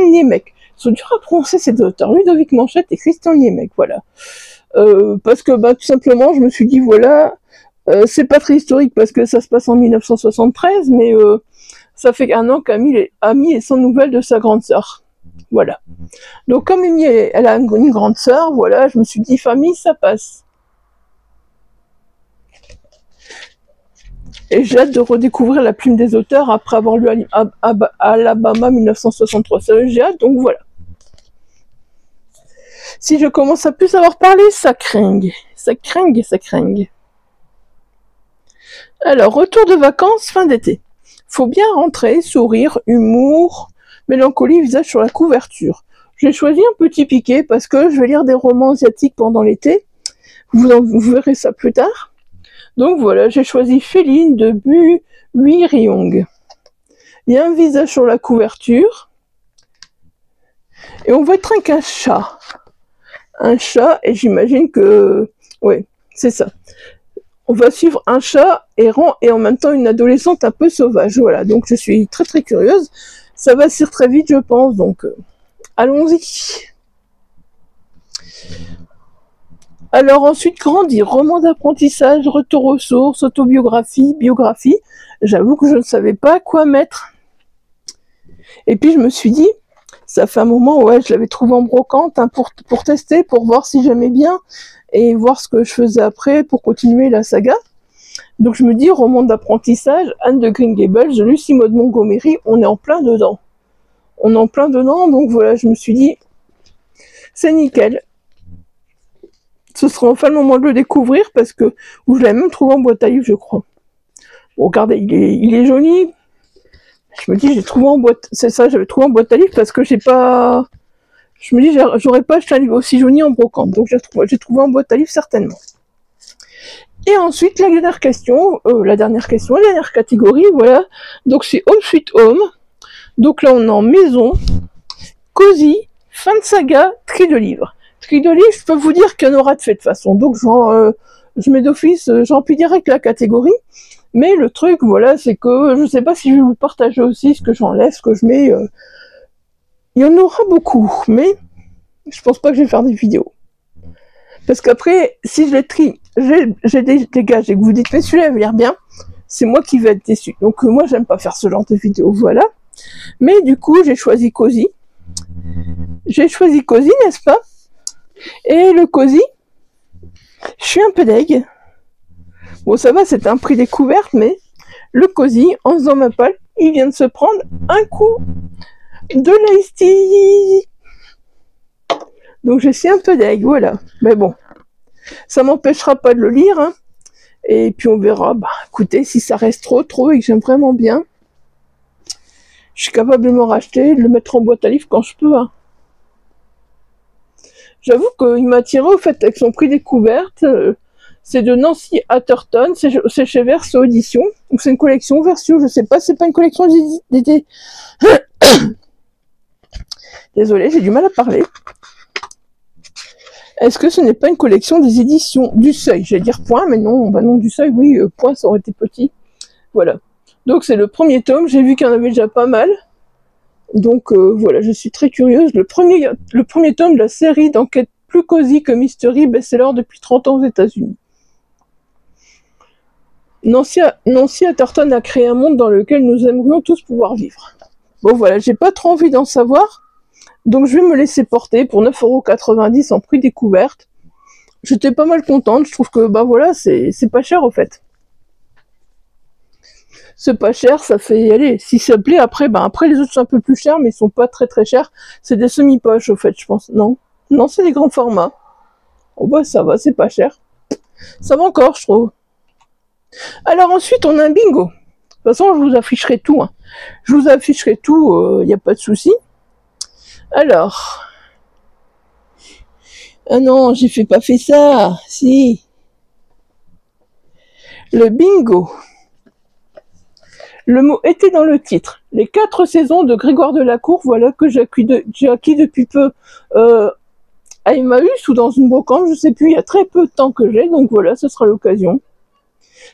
Niemek. Ils sont durs à prononcer ces deux auteurs, Ludovic Manchette et Christian Niemek, voilà. Parce que, bah, tout simplement, je me suis dit, voilà, c'est pas très historique parce que ça se passe en 1973, mais ça fait un an qu'Amy est sans nouvelles de sa grande sœur. Voilà. Donc comme Amy, elle a une grande sœur, voilà, je me suis dit, famille, ça passe. Et j'ai hâte de redécouvrir la plume des auteurs après avoir lu Alabama 1963. Ça, j'ai hâte, donc voilà. Si je commence à plus savoir parler, ça cringue. Ça cringue, ça cringue. Alors, retour de vacances, fin d'été. Faut bien rentrer, sourire, humour, Mélancolie, visage sur la couverture. J'ai choisi un petit piqué parce que je vais lire des romans asiatiques pendant l'été. Vous verrez ça plus tard. Donc voilà, j'ai choisi Féline de Bu Hui Ryong. Il y a un visage sur la couverture. Et on va être avec un chat. Un chat, et j'imagine que... ouais, c'est ça. On va suivre un chat errant et en même temps une adolescente un peu sauvage. Voilà, donc je suis très très curieuse. Ça va se lire très vite, je pense, donc allons-y. Alors ensuite, Grandir, roman d'apprentissage, retour aux sources, autobiographie, biographie. J'avoue que je ne savais pas quoi mettre. Et puis je me suis dit, ça fait un moment, ouais, je l'avais trouvé en brocante hein, pour tester, pour voir si j'aimais bien et voir ce que je faisais après pour continuer la saga. Donc je me dis, roman d'apprentissage, Anne de Green Gables, de Lucie Maud Montgomery, on est en plein dedans. On est en plein dedans, donc voilà, je me suis dit, c'est nickel. Ce sera enfin le moment de le découvrir parce que, ou je l'avais même trouvé en boîte à livres, je crois. Bon, regardez, il est joli. Je me dis, j'ai trouvé en boîte, c'est ça, j'avais trouvé en boîte à livres parce que j'ai pas, je me dis, j'aurais pas acheté un livre aussi joli en brocante, donc j'ai trouvé en boîte à livres certainement. Et ensuite, la dernière catégorie, voilà. Donc c'est Home Sweet Home. Donc là, on est en maison, cosy, fin de saga, tri de livres. Tri de livres, je peux vous dire qu'il y en aura de fait de façon. Donc je mets d'office, j'en puis direct la catégorie. Mais le truc, voilà, c'est que je sais pas si je vais vous partager aussi ce que j'enlève, ce que je mets. Il y en aura beaucoup, mais je pense pas que je vais faire des vidéos. Parce qu'après, si je les trie, j'ai des gages et que vous dites, mais celui-là, il va l'air bien, c'est moi qui vais être déçu. Donc moi, j'aime pas faire ce genre de vidéo, voilà. Mais du coup, j'ai choisi Cozy. J'ai choisi Cozy, n'est-ce pas? Et le Cozy, je suis un peu deg. Bon, ça va, c'est un prix découverte, mais le Cozy, en faisant ma palle, il vient de se prendre un coup de l'Ice Tea. Donc je suis un peu deg, voilà. Mais bon, ça m'empêchera pas de le lire, hein. Et puis on verra, bah écoutez, si ça reste trop et que j'aime vraiment bien, je suis capable de me racheter, de le mettre en boîte à livres quand je peux, hein. J'avoue qu'il m'a attiré au fait avec son prix découverte. C'est de Nancy Atherton, c'est chez Verso Édition, ou c'est une collection Verso, je sais pas, c'est pas une collection d'été. Désolée, j'ai du mal à parler. Est-ce que ce n'est pas une collection des éditions du Seuil? J'allais dire Point, mais non, bah non, du Seuil, oui, Point, ça aurait été petit. Voilà. Donc c'est le premier tome, j'ai vu qu'il y en avait déjà pas mal. Donc voilà, je suis très curieuse. Le premier tome de la série d'enquête plus cosy que Mystery, best-seller depuis 30 ans aux États-Unis. Nancy Atherton a créé un monde dans lequel nous aimerions tous pouvoir vivre. Bon voilà, j'ai pas trop envie d'en savoir, donc je vais me laisser porter pour 9,90 € en prix découverte. J'étais pas mal contente, je trouve que bah voilà, c'est pas cher au fait. C'est pas cher, ça fait, allez, si ça plaît, après les autres sont un peu plus chers, mais ils sont pas très très chers. C'est des semi-poches au fait, je pense. Non, c'est des grands formats. Oh bah ça va, c'est pas cher. Ça va encore, je trouve. Alors ensuite, on a un bingo. De toute façon, je vous afficherai tout. Hein. Je vous afficherai tout, y a pas de souci. Alors. Ah non, j'ai pas fait ça. Si. Le bingo. Le mot était dans le titre. Les 4 saisons de Grégoire Delacour, voilà que j'ai acquis depuis peu à Emmaüs ou dans une brocante, je sais plus, il y a très peu de temps que j'ai, donc voilà, ce sera l'occasion.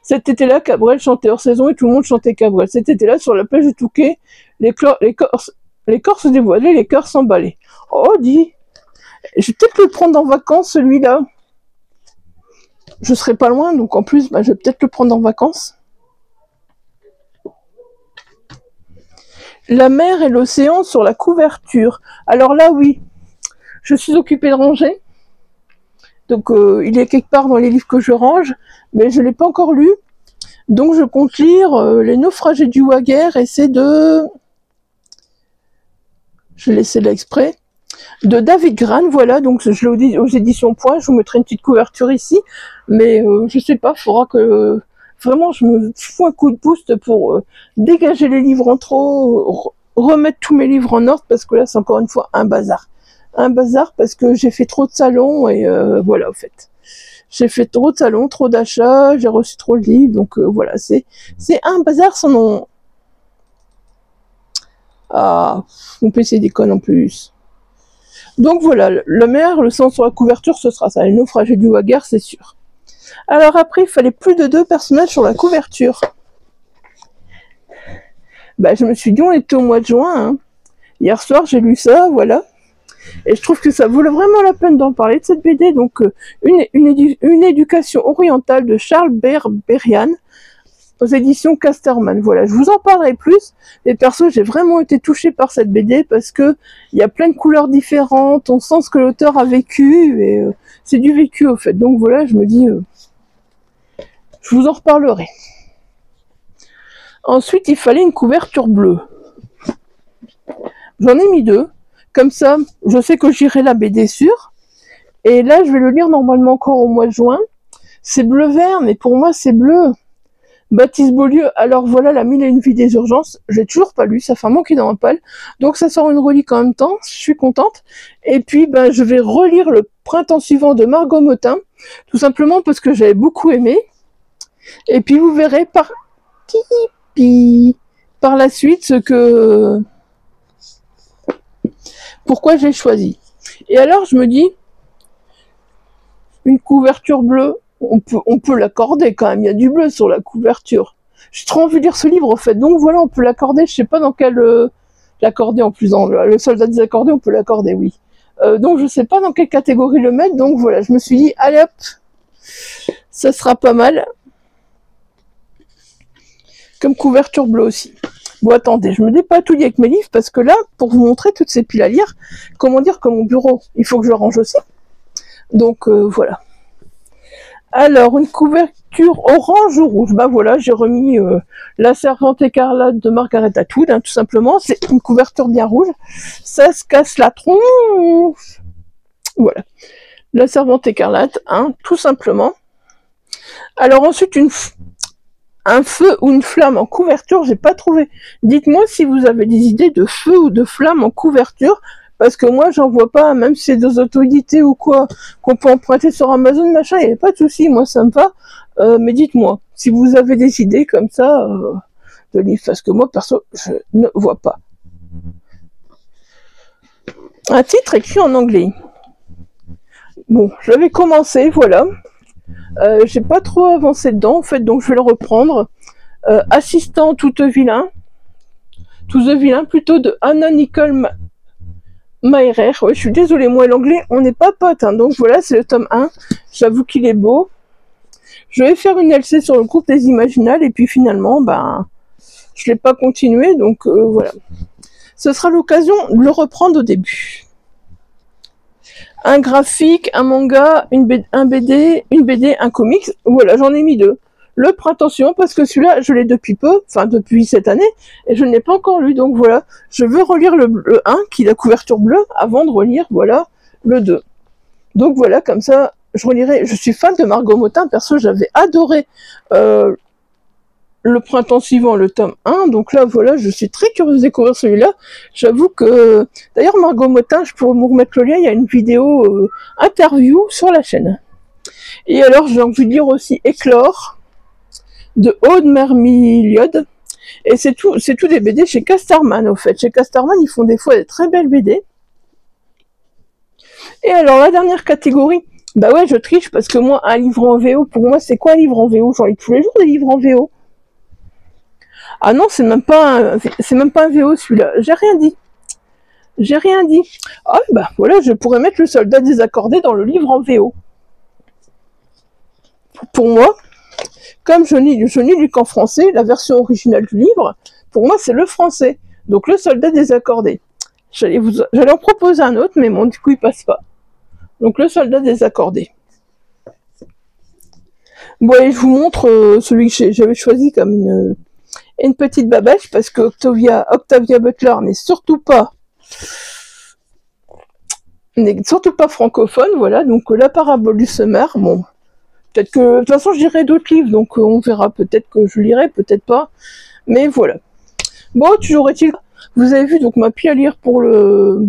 Cet été-là, Cabrel chantait hors saison et tout le monde chantait Cabrel. Cet été-là, sur la plage de Touquet, les corps se dévoilaient, les cœurs s'emballaient. Oh, dis, je vais peut-être le prendre en vacances, celui-là. Je serai pas loin, donc en plus, bah, je vais peut-être le prendre en vacances. La mer et l'océan sur la couverture. Alors là, oui, je suis occupée de ranger. Donc, il est quelque part dans les livres que je range, mais je ne l'ai pas encore lu. Donc, je compte lire Les naufragés du Waguer, et c'est de... Je l'ai laissé là exprès. De David Grann, voilà, donc je l'ai aux éditions Point, je vous mettrai une petite couverture ici, mais je sais pas, il faudra que... vraiment, je me fous un coup de boost pour dégager les livres en trop, remettre tous mes livres en ordre parce que là, c'est encore une fois un bazar. Un bazar parce que j'ai fait trop de salons et voilà, en fait. J'ai fait trop de salons, trop d'achats, j'ai reçu trop de livres, donc voilà, c'est un bazar sans nom. Ah, mon PC déconne en plus. Donc voilà, le meilleur, le sens sur la couverture, ce sera ça, les naufragés du Wagar, c'est sûr. Alors après, il fallait plus de 2 personnages sur la couverture. Bah, je me suis dit, on était au mois de juin, hein. Hier soir, j'ai lu ça, voilà. Et je trouve que ça vaut vraiment la peine d'en parler de cette BD. Donc, une éducation orientale de Charles Berian aux éditions Casterman. Voilà, je vous en parlerai plus. Et perso, j'ai vraiment été touchée par cette BD parce que il y a plein de couleurs différentes. On sent ce que l'auteur a vécu et c'est du vécu au fait. Donc voilà, je me dis, je vous en reparlerai. Ensuite, il fallait une couverture bleue. J'en ai mis 2. Comme ça, je sais que j'irai la BD sûre. Et là, je vais le lire normalement encore au mois de juin. C'est bleu-vert, mais pour moi, c'est bleu. Baptiste Beaulieu, alors voilà, la 1001 vies des urgences. Je l'ai toujours pas lu, ça fait un mois qu'il est dans ma palle. Donc ça sort une relique en même temps, je suis contente. Et puis, ben, je vais relire le printemps suivant de Margot Motin. Tout simplement parce que j'avais beaucoup aimé. Et puis, vous verrez par la suite ce que... pourquoi j'ai choisi. Et alors, je me dis, une couverture bleue, on peut l'accorder quand même, il y a du bleu sur la couverture. J'ai trop envie de lire ce livre, en fait, donc voilà, on peut l'accorder, je sais pas dans quel... l'accorder en plus, dans le soldat désaccordé, on peut l'accorder, oui. Donc, je sais pas dans quelle catégorie le mettre, donc voilà, je me suis dit, allez hop, ça sera pas mal. Comme couverture bleue aussi. Bon, attendez, je me dépatouille avec mes livres parce que là, pour vous montrer toutes ces piles à lire, comment dire que mon bureau, il faut que je le range aussi. Donc, voilà. Alors, une couverture orange ou rouge. Ben voilà, j'ai remis La Servante écarlate de Margaret Atwood, hein, tout simplement. C'est une couverture bien rouge. Ça se casse la tronche. Voilà. La Servante écarlate, hein, tout simplement. Alors ensuite, un feu ou une flamme en couverture, j'ai pas trouvé. Dites-moi si vous avez des idées de feu ou de flamme en couverture, parce que moi j'en vois pas, même si c'est des auto-édités ou quoi, qu'on peut emprunter sur Amazon, machin, il n'y a pas de souci, moi ça me va. Mais dites-moi, si vous avez des idées comme ça de livres, parce que moi perso, je ne vois pas. Un titre écrit en anglais. Bon, j'avais commencé, voilà. J'ai pas trop avancé dedans en fait, donc je vais le reprendre. Assistant tout vilain plutôt de Anna Nicole Mairer. Ouais, je suis désolée, moi l'anglais on n'est pas potes, hein. Donc voilà, c'est le tome 1, j'avoue qu'il est beau. Je vais faire une LC sur le groupe des Imaginales et puis finalement ben je l'ai pas continué, donc voilà, ce sera l'occasion de le reprendre au début. Un graphique, un manga, une BD, un comics. Voilà, j'en ai mis 2. Le printemps suivant, parce que celui-là, je l'ai depuis peu, enfin depuis cette année, et je ne l'ai pas encore lu. Donc voilà, je veux relire le 1, qui est la couverture bleue, avant de relire, voilà, le 2. Donc voilà, comme ça, je relirai. Je suis fan de Margot Motin, perso, j'avais adoré le printemps suivant, le tome 1, donc là voilà, je suis très curieuse de découvrir celui-là. J'avoue que, d'ailleurs Margot Motin, je pourrais vous remettre le lien, il y a une vidéo interview sur la chaîne. Et alors j'ai envie de lire aussi Éclore de Aude Mermiliode, et c'est tout des BD chez Casterman au fait. Chez Casterman ils font des fois des très belles BD. Et alors la dernière catégorie, bah ouais je triche parce que moi un livre en VO, pour moi c'est quoi un livre en VO? J'en lis tous les jours des livres en VO. Ah non, c'est même pas un VO celui-là. J'ai rien dit. Ah bah voilà, je pourrais mettre le soldat désaccordé dans le livre en VO. Pour moi, comme je n'ai lu qu'en français, la version originale du livre, pour moi c'est le français. Donc le soldat désaccordé. J'allais en proposer un autre, mais bon, du coup il passe pas. Donc le soldat désaccordé. Bon, et je vous montre celui que j'avais choisi comme une petite babèche, parce que Octavia Butler n'est surtout pas francophone, voilà. Donc la parabole du semeur, bon, peut-être que de toute façon je lirai d'autres livres, donc on verra, peut-être que je lirai, peut-être pas, mais voilà. Bon, toujours est-il, Vous avez vu donc ma pile à lire pour le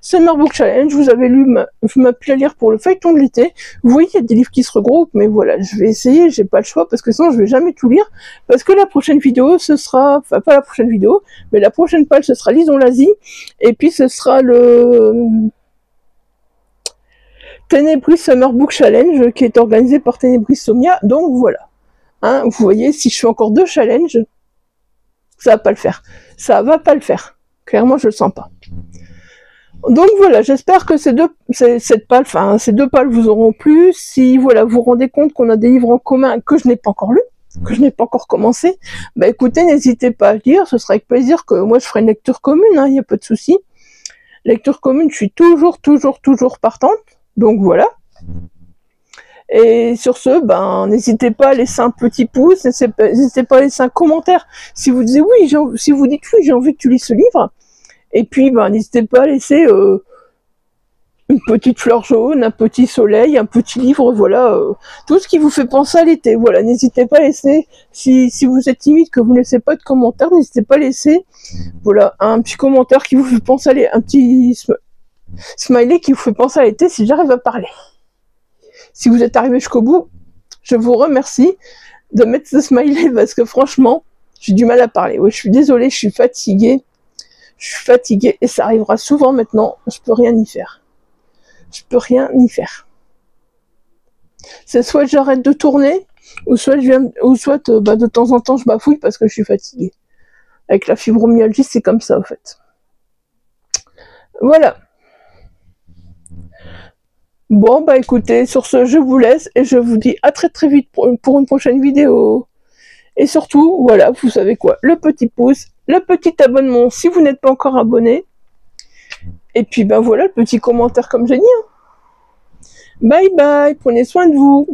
Summer Book Challenge, vous avez lu ma pile à lire pour le feuilleton de l'été. Vous voyez, il y a des livres qui se regroupent, mais voilà, je vais essayer, j'ai pas le choix, parce que sinon je vais jamais tout lire, parce que la prochaine vidéo, ce sera, enfin pas la prochaine vidéo, mais la prochaine page, ce sera Lisons l'Asie, et puis ce sera le Ténébris Summer Book Challenge, qui est organisé par Ténébris Somnia, donc voilà. Hein, vous voyez, si je fais encore 2 challenges, ça va pas le faire. Ça va pas le faire. Clairement, je le sens pas. Donc voilà, j'espère que ces deux pales vous auront plu. Si voilà, vous vous rendez compte qu'on a des livres en commun que je n'ai pas encore lus, que je n'ai pas encore commencé, bah écoutez, n'hésitez pas à le lire, ce sera avec plaisir que moi je ferai une lecture commune, hein, y a pas de souci. Lecture commune, je suis toujours partante. Donc voilà. Et sur ce, ben n'hésitez pas à laisser un petit pouce, n'hésitez pas à laisser un commentaire. Si vous dites oui, si vous dites oui, j'ai envie que tu lises ce livre. Et puis, ben, n'hésitez pas à laisser une petite fleur jaune, un petit soleil, un petit livre, voilà, tout ce qui vous fait penser à l'été. Voilà, n'hésitez pas à laisser, si vous êtes timide, que vous ne laissez pas de commentaires, n'hésitez pas à laisser, voilà, un petit commentaire qui vous fait penser à l'été, un petit smiley qui vous fait penser à l'été, si j'arrive à parler. Si vous êtes arrivé jusqu'au bout, je vous remercie de mettre ce smiley, parce que franchement, j'ai du mal à parler. Ouais, je suis désolée, je suis fatiguée. Je suis fatiguée et ça arrivera souvent maintenant, je peux rien y faire. Je peux rien y faire. C'est soit j'arrête de tourner, ou soit de temps en temps je bafouille parce que je suis fatiguée. Avec la fibromyalgie, c'est comme ça en fait. Voilà. Bon bah écoutez, sur ce je vous laisse et je vous dis à très vite pour une prochaine vidéo. Et surtout, voilà, vous savez quoi, le petit pouce, le petit abonnement si vous n'êtes pas encore abonné. Et puis ben voilà, le petit commentaire comme j'ai dit. Bye bye, prenez soin de vous.